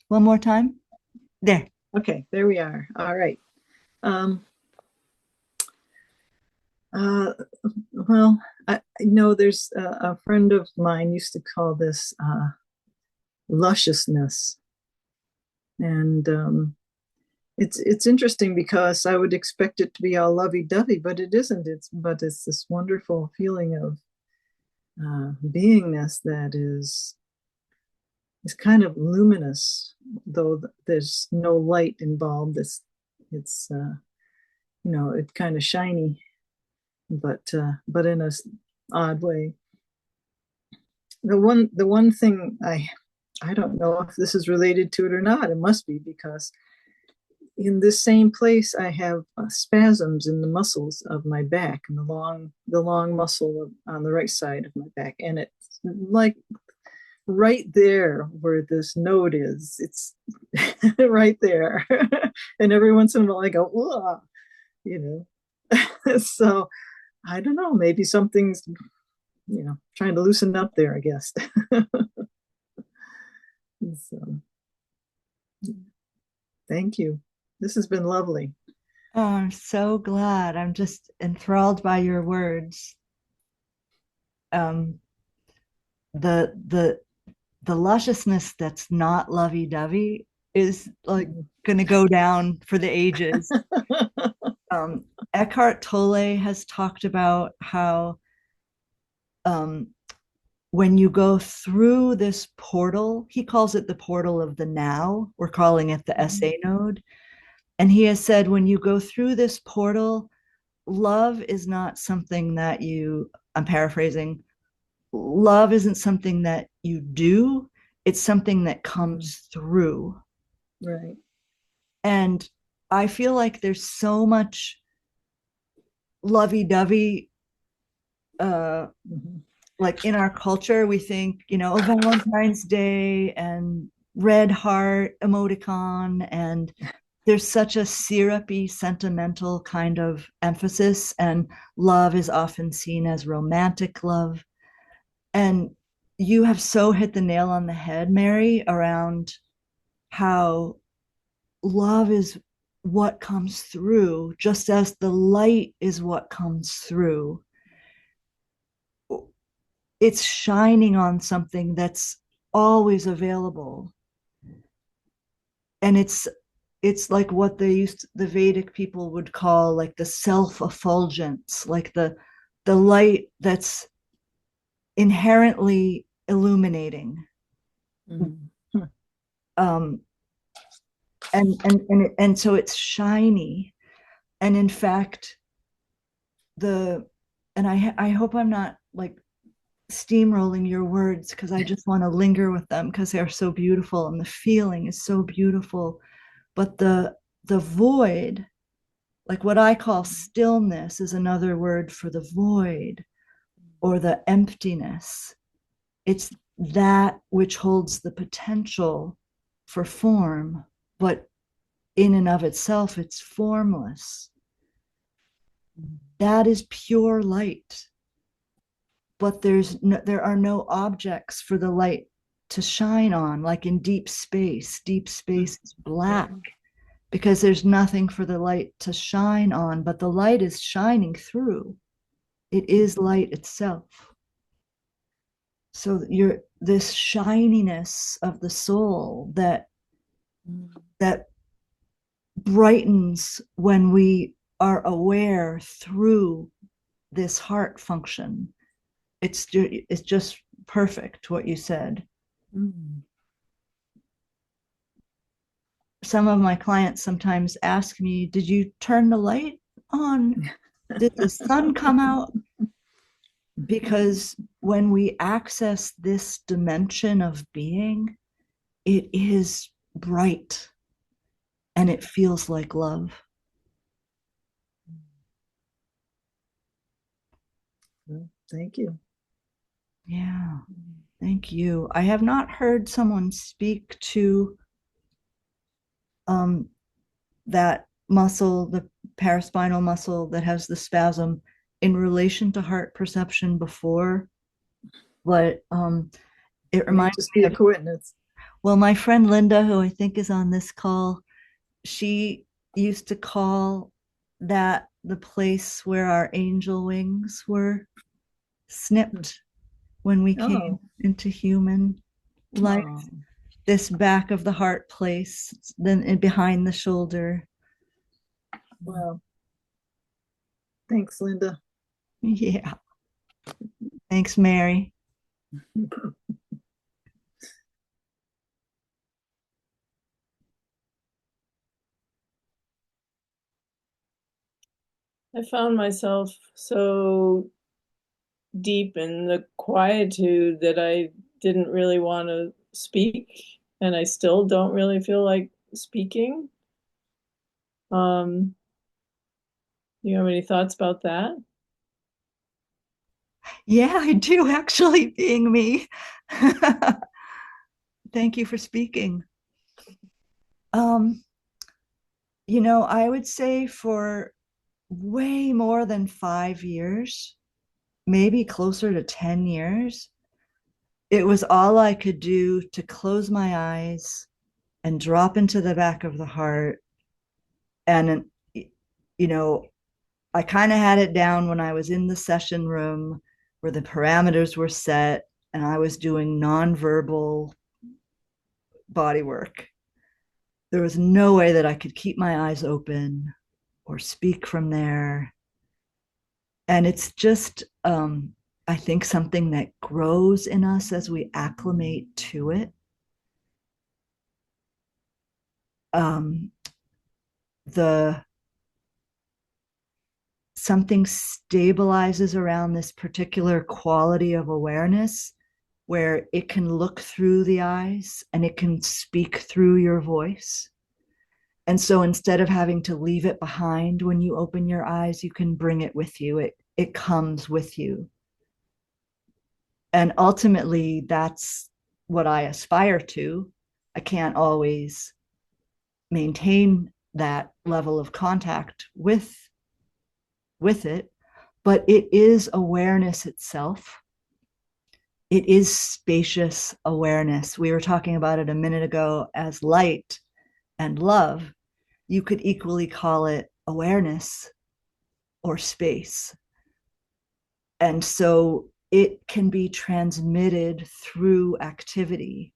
One more time. There. Okay, there we are. All right. Well, I know there's a friend of mine used to call this lusciousness. And it's interesting because I would expect it to be all lovey-dovey, but it isn't. It's this wonderful feeling of beingness that is kind of luminous, though there's no light involved. It's it's kind of shiny, but in a odd way. The one thing I don't know if this is related to it or not. It must be, because in this same place I have spasms in the muscles of my back, and the long muscle on the right side of my back, and it's like right there where this node is. It's right there. And every once in a while I go, whoa, So I don't know, maybe something's trying to loosen up there, I guess. So thank you. This has been lovely. Oh, I'm so glad. I'm just enthralled by your words. The lusciousness that's not lovey-dovey is like going to go down for the ages. Eckhart Tolle has talked about how when you go through this portal, he calls it the portal of the now. We're calling it the SA node. And he has said, when you go through this portal, love is not something that I'm paraphrasing, love isn't something that you do, it's something that comes through. Right. And I feel like there's so much lovey-dovey, like in our culture. We think, Valentine's Day and red heart emoticon, and there's such a syrupy, sentimental kind of emphasis, and love is often seen as romantic love. And you have so hit the nail on the head, Mary, around how love is what comes through, just as the light is what comes through. It's shining on something that's always available. And it's like what the Vedic people would call like the self-effulgence, like the light that's inherently illuminating. Mm-hmm. And so it's shiny. And in fact, I hope I'm not like steamrolling your words, because I just want to linger with them because they're so beautiful and the feeling is so beautiful. But the void, like what I call stillness, is another word for the void or the emptiness. It's that which holds the potential for form, but in and of itself, it's formless. That is pure light. But there are no objects for the light to shine on, like in deep space. Deep space is black because there's nothing for the light to shine on, but the light is shining through. It is light itself. So this shininess of the soul that brightens when we are aware through this heart function. It's just perfect what you said. Some of my clients sometimes ask me, did you turn the light on? Did the sun come out? Because when we access this dimension of being, it is bright and it feels like love. Thank you. Yeah, thank you. I have not heard someone speak to that muscle, the paraspinal muscle that has the spasm, in relation to heart perception before, but it reminds me of, well, my friend Linda, who I think is on this call, she used to call that the place where our angel wings were snipped when we came into human life. This back of the heart place, then behind the shoulder. Wow. Thanks, Linda. Yeah. Thanks, Mary. I found myself so deep in the quietude that I didn't really want to speak, and I still don't really feel like speaking. You have any thoughts about that? Yeah, I do, actually, being me. Thank you for speaking. I would say for way more than 5 years, maybe closer to 10 years, it was all I could do to close my eyes and drop into the back of the heart. And, I kind of had it down when I was in the session room where the parameters were set and I was doing nonverbal body work. There was no way that I could keep my eyes open or speak from there. And it's just, I think, something that grows in us as we acclimate to it. Something stabilizes around this particular quality of awareness where it can look through the eyes and it can speak through your voice. And so instead of having to leave it behind when you open your eyes, you can bring it with you. It comes with you. And ultimately, that's what I aspire to. I can't always maintain that level of contact with it, but it is awareness itself. It is spacious awareness. We were talking about it a minute ago as light and love. You could equally call it awareness or space. And so it can be transmitted through activity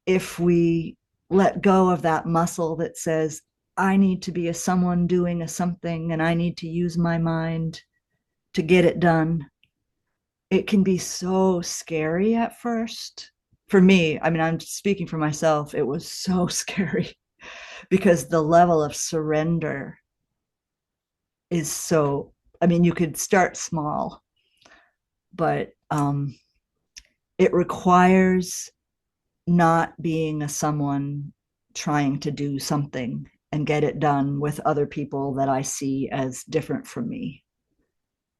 if we let go of that muscle that says, I need to be a someone doing a something and I need to use my mind to get it done. It can be so scary at first. For me, I mean, I'm speaking for myself, it was so scary because the level of surrender is so, I mean, you could start small, but it requires not being a someone trying to do something and get it done with other people that I see as different from me.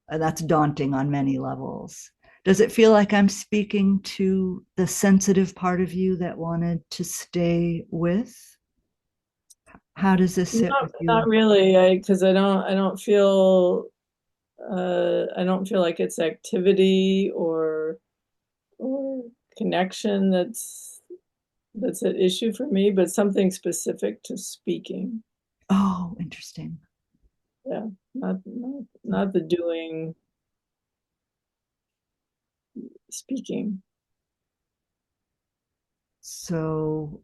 And that's daunting on many levels. Does it feel like I'm speaking to the sensitive part of you that wanted to stay with? How does this sit with you? Not really, because I don't feel like it's activity or connection that's an issue for me, but something specific to speaking. Oh, interesting. Yeah, not the doing, speaking. So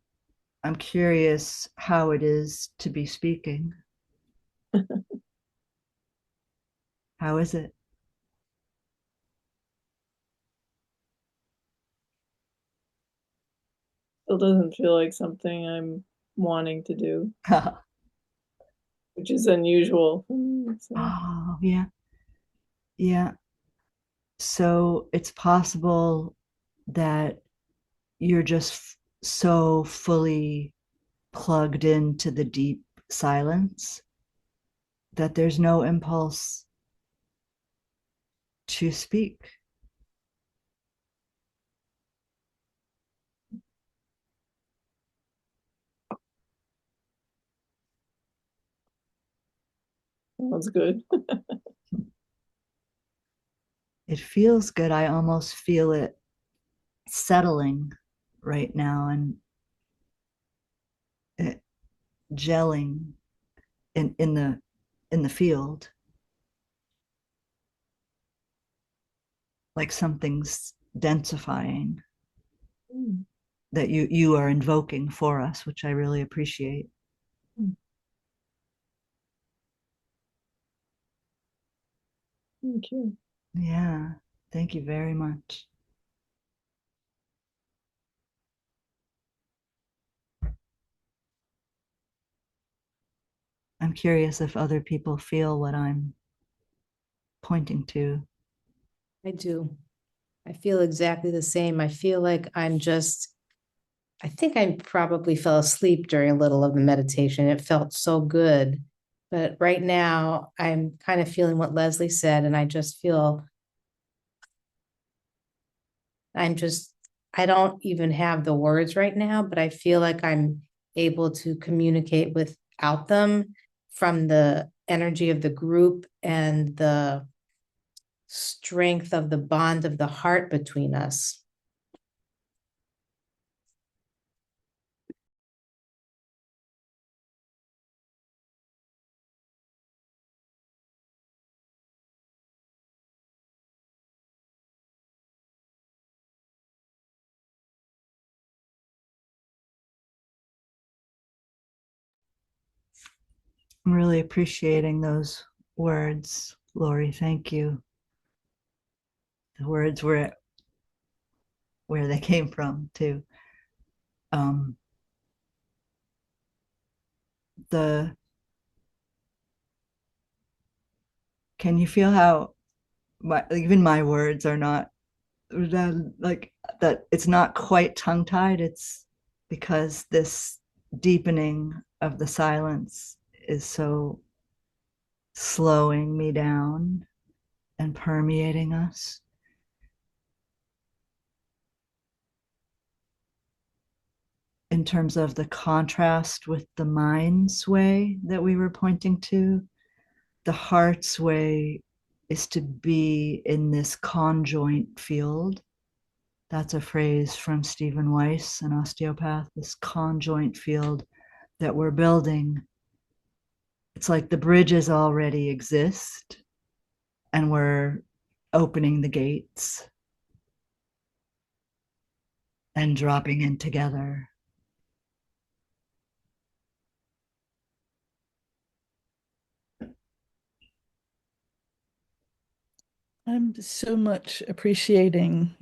I'm curious how it is to be speaking. How is it? Still doesn't feel like something I'm wanting to do, which is unusual. So. Oh, yeah. Yeah. So it's possible that you're just so fully plugged into the deep silence that there's no impulse to speak. Sounds good. It feels good. I almost feel it settling right now and it gelling in the field, like something's densifying that you are invoking for us, which I really appreciate. Thank you. Yeah, thank you very much. I'm curious if other people feel what I'm pointing to. I do. I feel exactly the same. I feel like I think I probably fell asleep during a little of the meditation. It felt so good. But right now, I'm kind of feeling what Leslie said, and I just feel I don't even have the words right now, but I feel like I'm able to communicate without them from the energy of the group and the strength of the bond of the heart between us. I'm really appreciating those words, Lori. Thank you. The words were where they came from too. The Can you feel how even my words are not like that? It's not quite tongue tied. It's because this deepening of the silence is so slowing me down and permeating us. In terms of the contrast with the mind's way that we were pointing to, the heart's way is to be in this conjoint field. That's a phrase from Stephen Weiss, an osteopath, this conjoint field that we're building. It's like the bridges already exist and we're opening the gates and dropping in together. I'm so much appreciating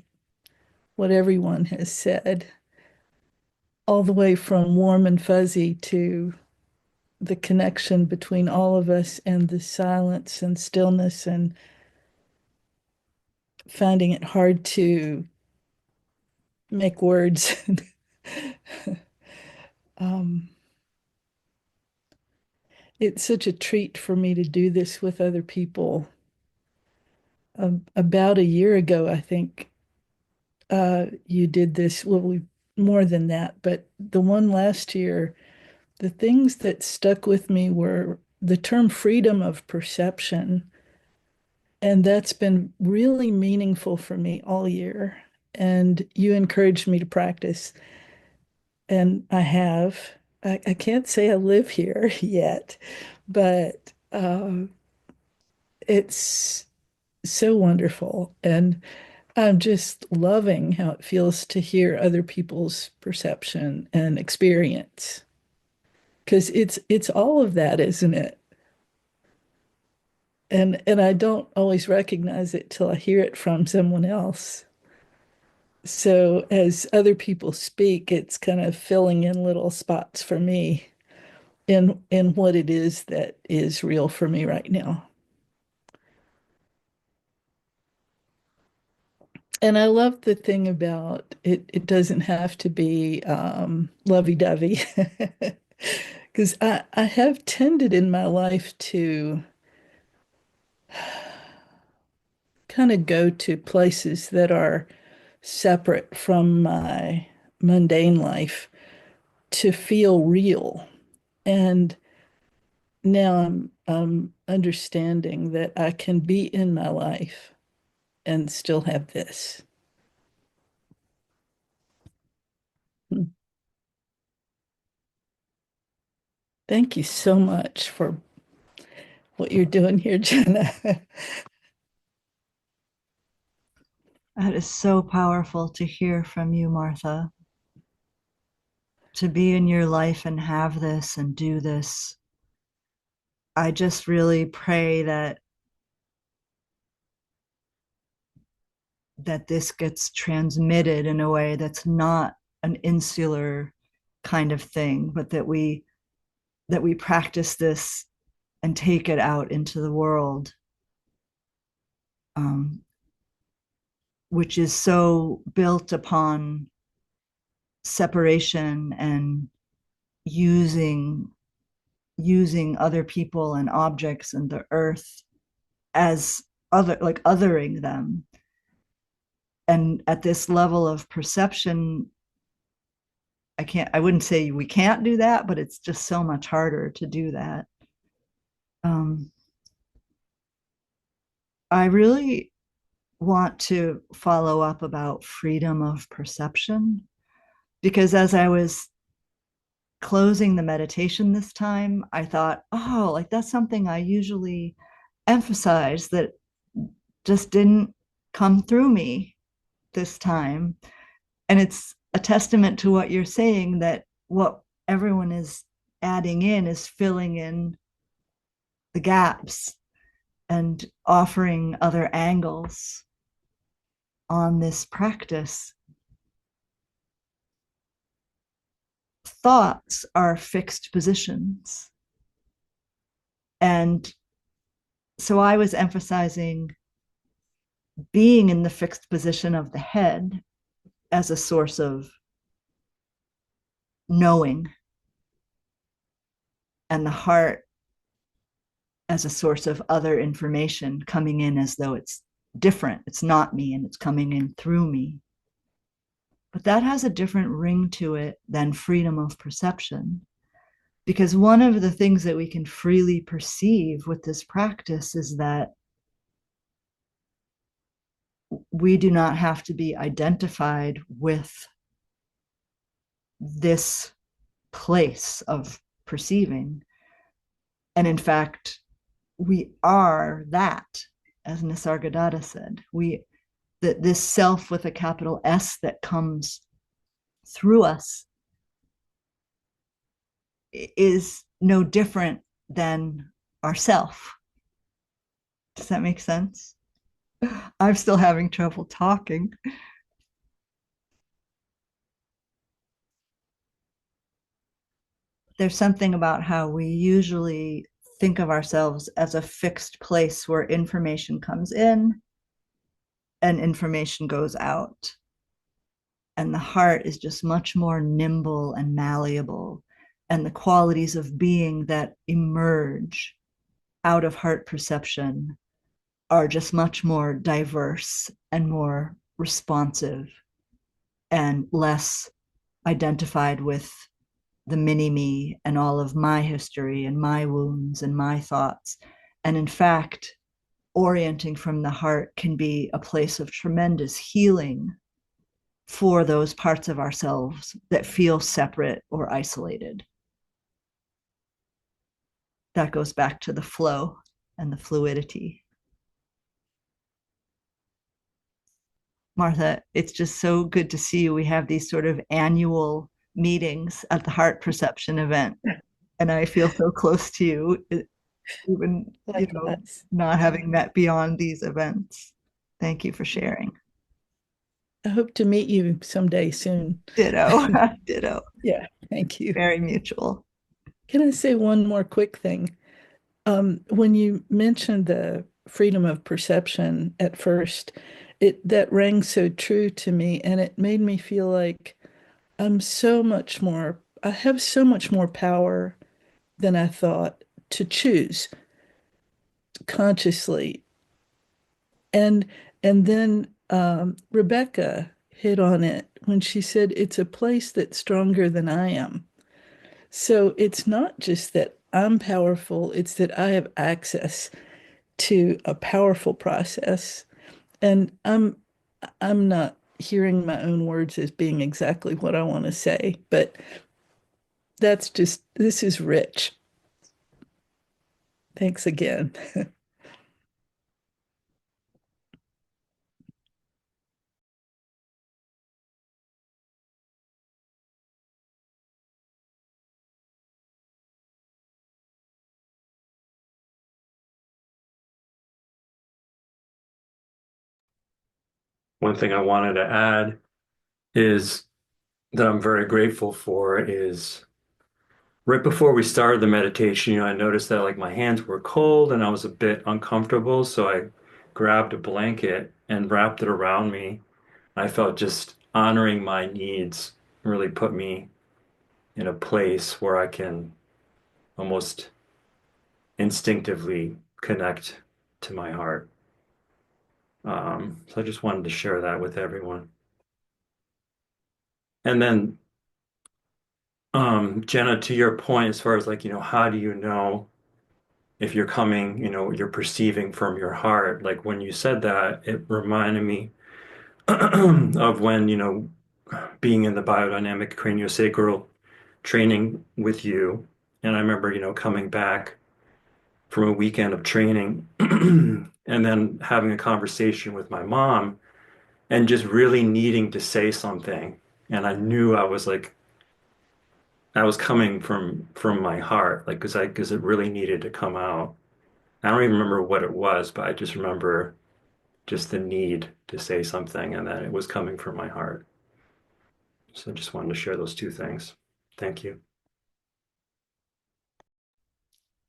what everyone has said, all the way from warm and fuzzy to the connection between all of us and the silence and stillness, and finding it hard to make words. um, it's such a treat for me to do this with other people. About a year ago, I think you did this. Well, more than that, but the one last year, the things that stuck with me were the term freedom of perception. And that's been really meaningful for me all year. And you encouraged me to practice. And I have. I can't say I live here yet, but it's so wonderful. And I'm just loving how it feels to hear other people's perception and experience. Because it's all of that, isn't it? And I don't always recognize it till I hear it from someone else. So as other people speak, it's kind of filling in little spots for me in what it is that is real for me right now. And I love the thing about it, it doesn't have to be lovey-dovey. Because I have tended in my life to kind of go to places that are separate from my mundane life to feel real. And now I'm understanding that I can be in my life and still have this. Thank you so much for what you're doing here, Jenna. That is so powerful to hear from you, Martha. To be in your life and have this and do this. I just really pray that this gets transmitted in a way that's not an insular kind of thing, but that we practice this and take it out into the world, which is so built upon separation and using other people and objects and the earth as othering them. And at this level of perception, I wouldn't say we can't do that, but it's just so much harder to do that. I really want to follow up about freedom of perception, because as I was closing the meditation this time, I thought, oh, like that's something I usually emphasize that just didn't come through me this time. And it's a testament to what you're saying, that what everyone is adding in is filling in the gaps and offering other angles on this practice. Thoughts are fixed positions. And so I was emphasizing being in the fixed position of the head as a source of knowing and the heart as a source of other information coming in as though it's different. It's not me and it's coming in through me. But that has a different ring to it than freedom of perception. Because one of the things that we can freely perceive with this practice is that we do not have to be identified with this place of perceiving. And in fact, we are that, as Nisargadatta said. This self with a capital S that comes through us is no different than ourself. Does that make sense? I'm still having trouble talking. There's something about how we usually think of ourselves as a fixed place where information comes in and information goes out. And the heart is just much more nimble and malleable. And the qualities of being that emerge out of heart perception are just much more diverse and more responsive and less identified with the mini me and all of my history and my wounds and my thoughts. And in fact, orienting from the heart can be a place of tremendous healing for those parts of ourselves that feel separate or isolated. That goes back to the flow and the fluidity. Martha, it's just so good to see you. We have these sort of annual meetings at the Heart Perception event, and I feel so close to you, even not having met beyond these events. Thank you for sharing. I hope to meet you someday soon. Ditto. Ditto. Yeah, thank you. Very mutual. Can I say one more quick thing? When you mentioned the freedom of perception at first, that rang so true to me, and it made me feel like I have so much more power than I thought to choose consciously. And then Rebecca hit on it when she said it's a place that's stronger than I am. So it's not just that I'm powerful, it's that I have access to a powerful process. And I'm not hearing my own words as being exactly what I want to say, but this is rich. Thanks again. One thing I wanted to add is that I'm very grateful for is right before we started the meditation, I noticed that like my hands were cold and I was a bit uncomfortable. So I grabbed a blanket and wrapped it around me. I felt just honoring my needs really put me in a place where I can almost instinctively connect to my heart. So I just wanted to share that with everyone. And then, Jenna, to your point, as far as like, how do you know if you're coming, you're perceiving from your heart? Like when you said that, it reminded me of when, being in the biodynamic craniosacral training with you. And I remember, coming back from a weekend of training and then having a conversation with my mom and just really needing to say something. And I knew I was coming from my heart, like, because it really needed to come out. I don't even remember what it was, but I just remember just the need to say something and that it was coming from my heart. So I just wanted to share those two things. Thank you.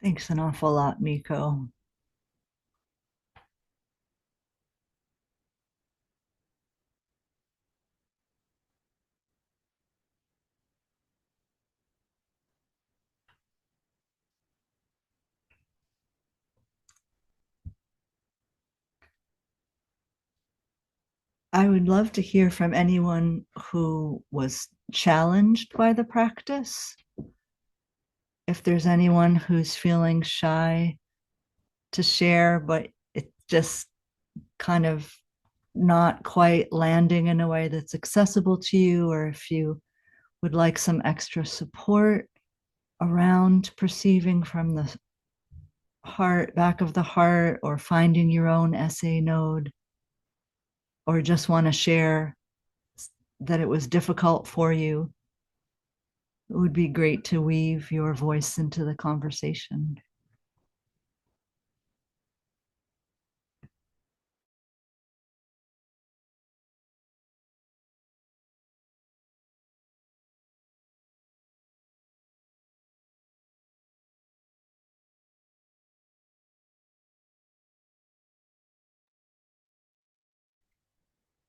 Thanks an awful lot, Miko. I would love to hear from anyone who was challenged by the practice. If there's anyone who's feeling shy to share, but it's just kind of not quite landing in a way that's accessible to you, or if you would like some extra support around perceiving from the heart, back of the heart, or finding your own SA node, or just want to share that it was difficult for you, it would be great to weave your voice into the conversation.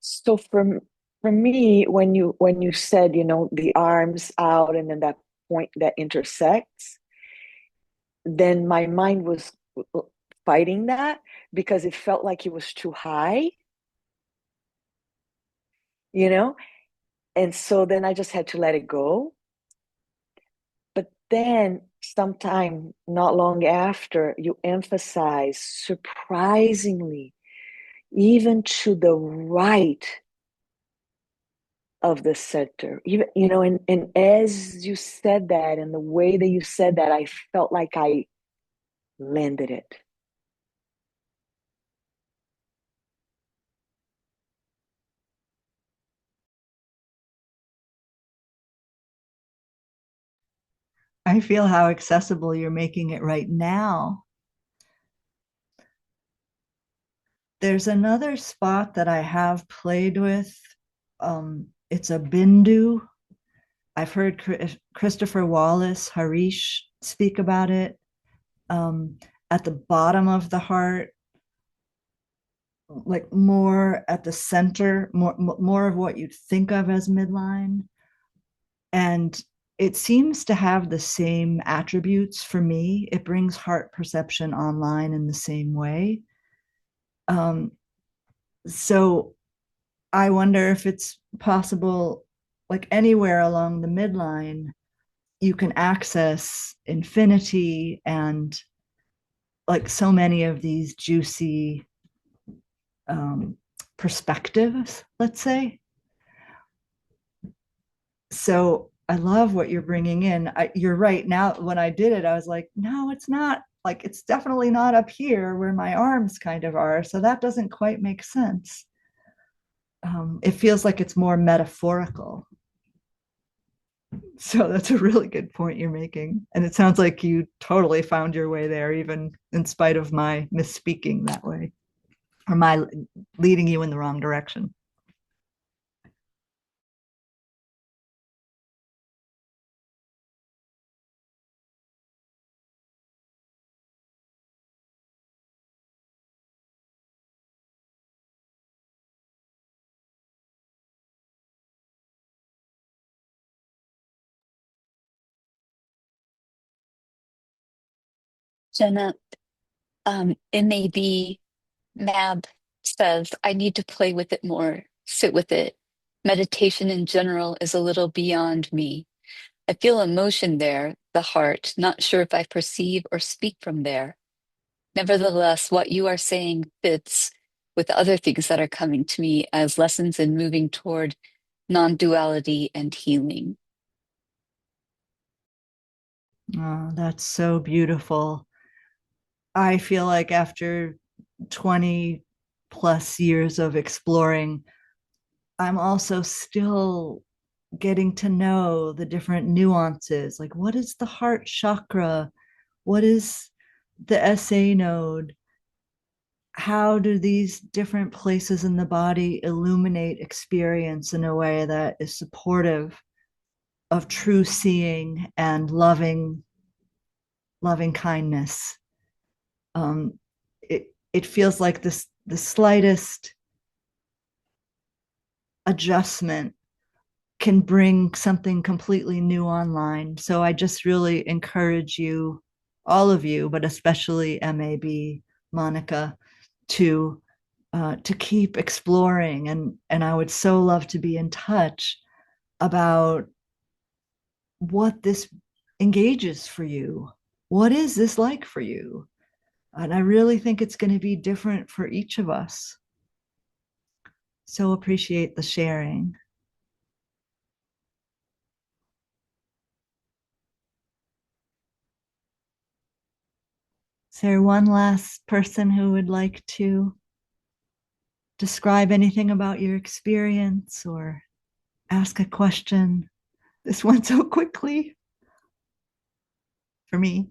So for me, when you said, you know, the arms out and then that point that intersects, then my mind was fighting that because it felt like it was too high, you know? And so then I just had to let it go. But then sometime not long after, you emphasize surprisingly, even to the right of the center, even, you know, and as you said that and the way that you said that, I felt like I landed it. I feel how accessible you're making it right now. There's another spot that I have played with. It's a bindu. I've heard Christopher Wallace, Harish speak about it. At the bottom of the heart, like more at the center, more of what you'd think of as midline. And it seems to have the same attributes for me. It brings heart perception online in the same way. So I wonder if it's possible, like anywhere along the midline, you can access infinity and like so many of these juicy perspectives, let's say. So I love what you're bringing in. You're right. Now, when I did it, I was like, no, it's not. Like, it's definitely not up here where my arms kind of are. So that doesn't quite make sense. It feels like it's more metaphorical. So that's a really good point you're making. And it sounds like you totally found your way there, even in spite of my misspeaking that way, or my leading you in the wrong direction. Jenna, MAB Mab says, I need to play with it more, sit with it. Meditation in general is a little beyond me. I feel emotion there, the heart, not sure if I perceive or speak from there. Nevertheless, what you are saying fits with other things that are coming to me as lessons in moving toward non-duality and healing. Oh, that's so beautiful. I feel like after 20 plus years of exploring, I'm also still getting to know the different nuances. Like, what is the heart chakra? What is the SA node? How do these different places in the body illuminate experience in a way that is supportive of true seeing and loving kindness? It feels like the slightest adjustment can bring something completely new online. So I just really encourage you, all of you, but especially MAB, Monica, to to keep exploring. And I would so love to be in touch about what this engages for you. What is this like for you? And I really think it's going to be different for each of us. So appreciate the sharing. Is there one last person who would like to describe anything about your experience or ask a question? This went so quickly for me.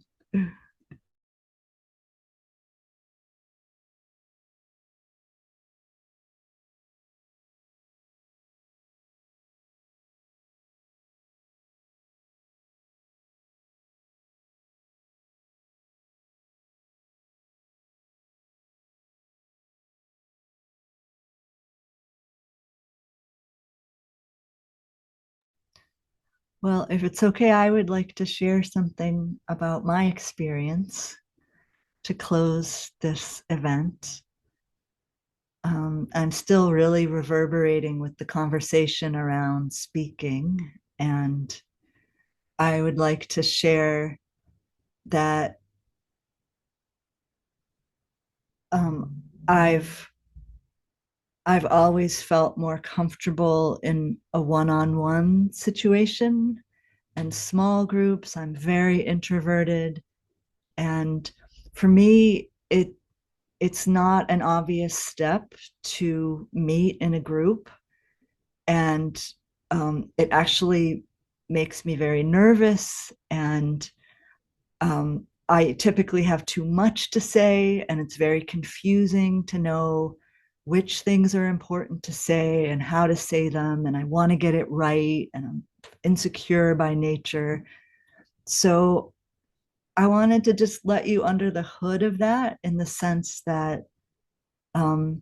Well, if it's okay, I would like to share something about my experience to close this event. I'm still really reverberating with the conversation around speaking, and I would like to share that I've always felt more comfortable in a one-on-one situation and small groups. I'm very introverted, and for me, it's not an obvious step to meet in a group, and it actually makes me very nervous, and I typically have too much to say, and it's very confusing to know which things are important to say and how to say them, and I want to get it right, and I'm insecure by nature. So I wanted to just let you under the hood of that, in the sense that um,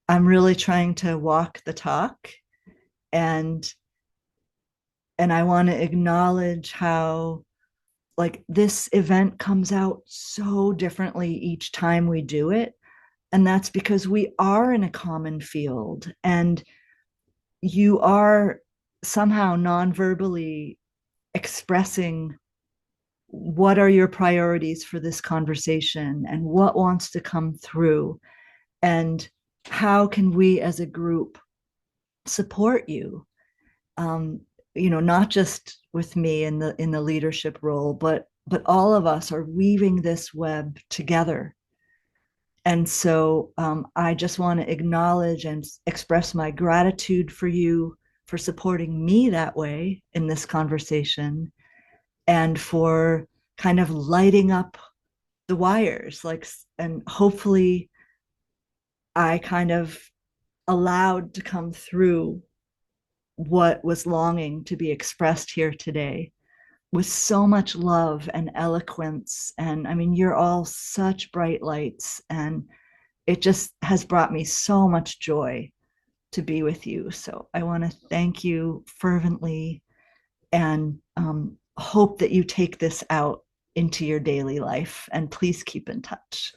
I'm really trying to walk the talk, and I want to acknowledge how, like, this event comes out so differently each time we do it, and that's because we are in a common field, and you are somehow non-verbally expressing what are your priorities for this conversation and what wants to come through, and how can we as a group support you. Not just with me in the leadership role, but all of us are weaving this web together. And so I just want to acknowledge and express my gratitude for you for supporting me that way in this conversation, and for kind of lighting up the wires, like, and hopefully I kind of allowed to come through what was longing to be expressed here today with so much love and eloquence. And I mean, you're all such bright lights, and it just has brought me so much joy to be with you. So I want to thank you fervently, and hope that you take this out into your daily life, and please keep in touch.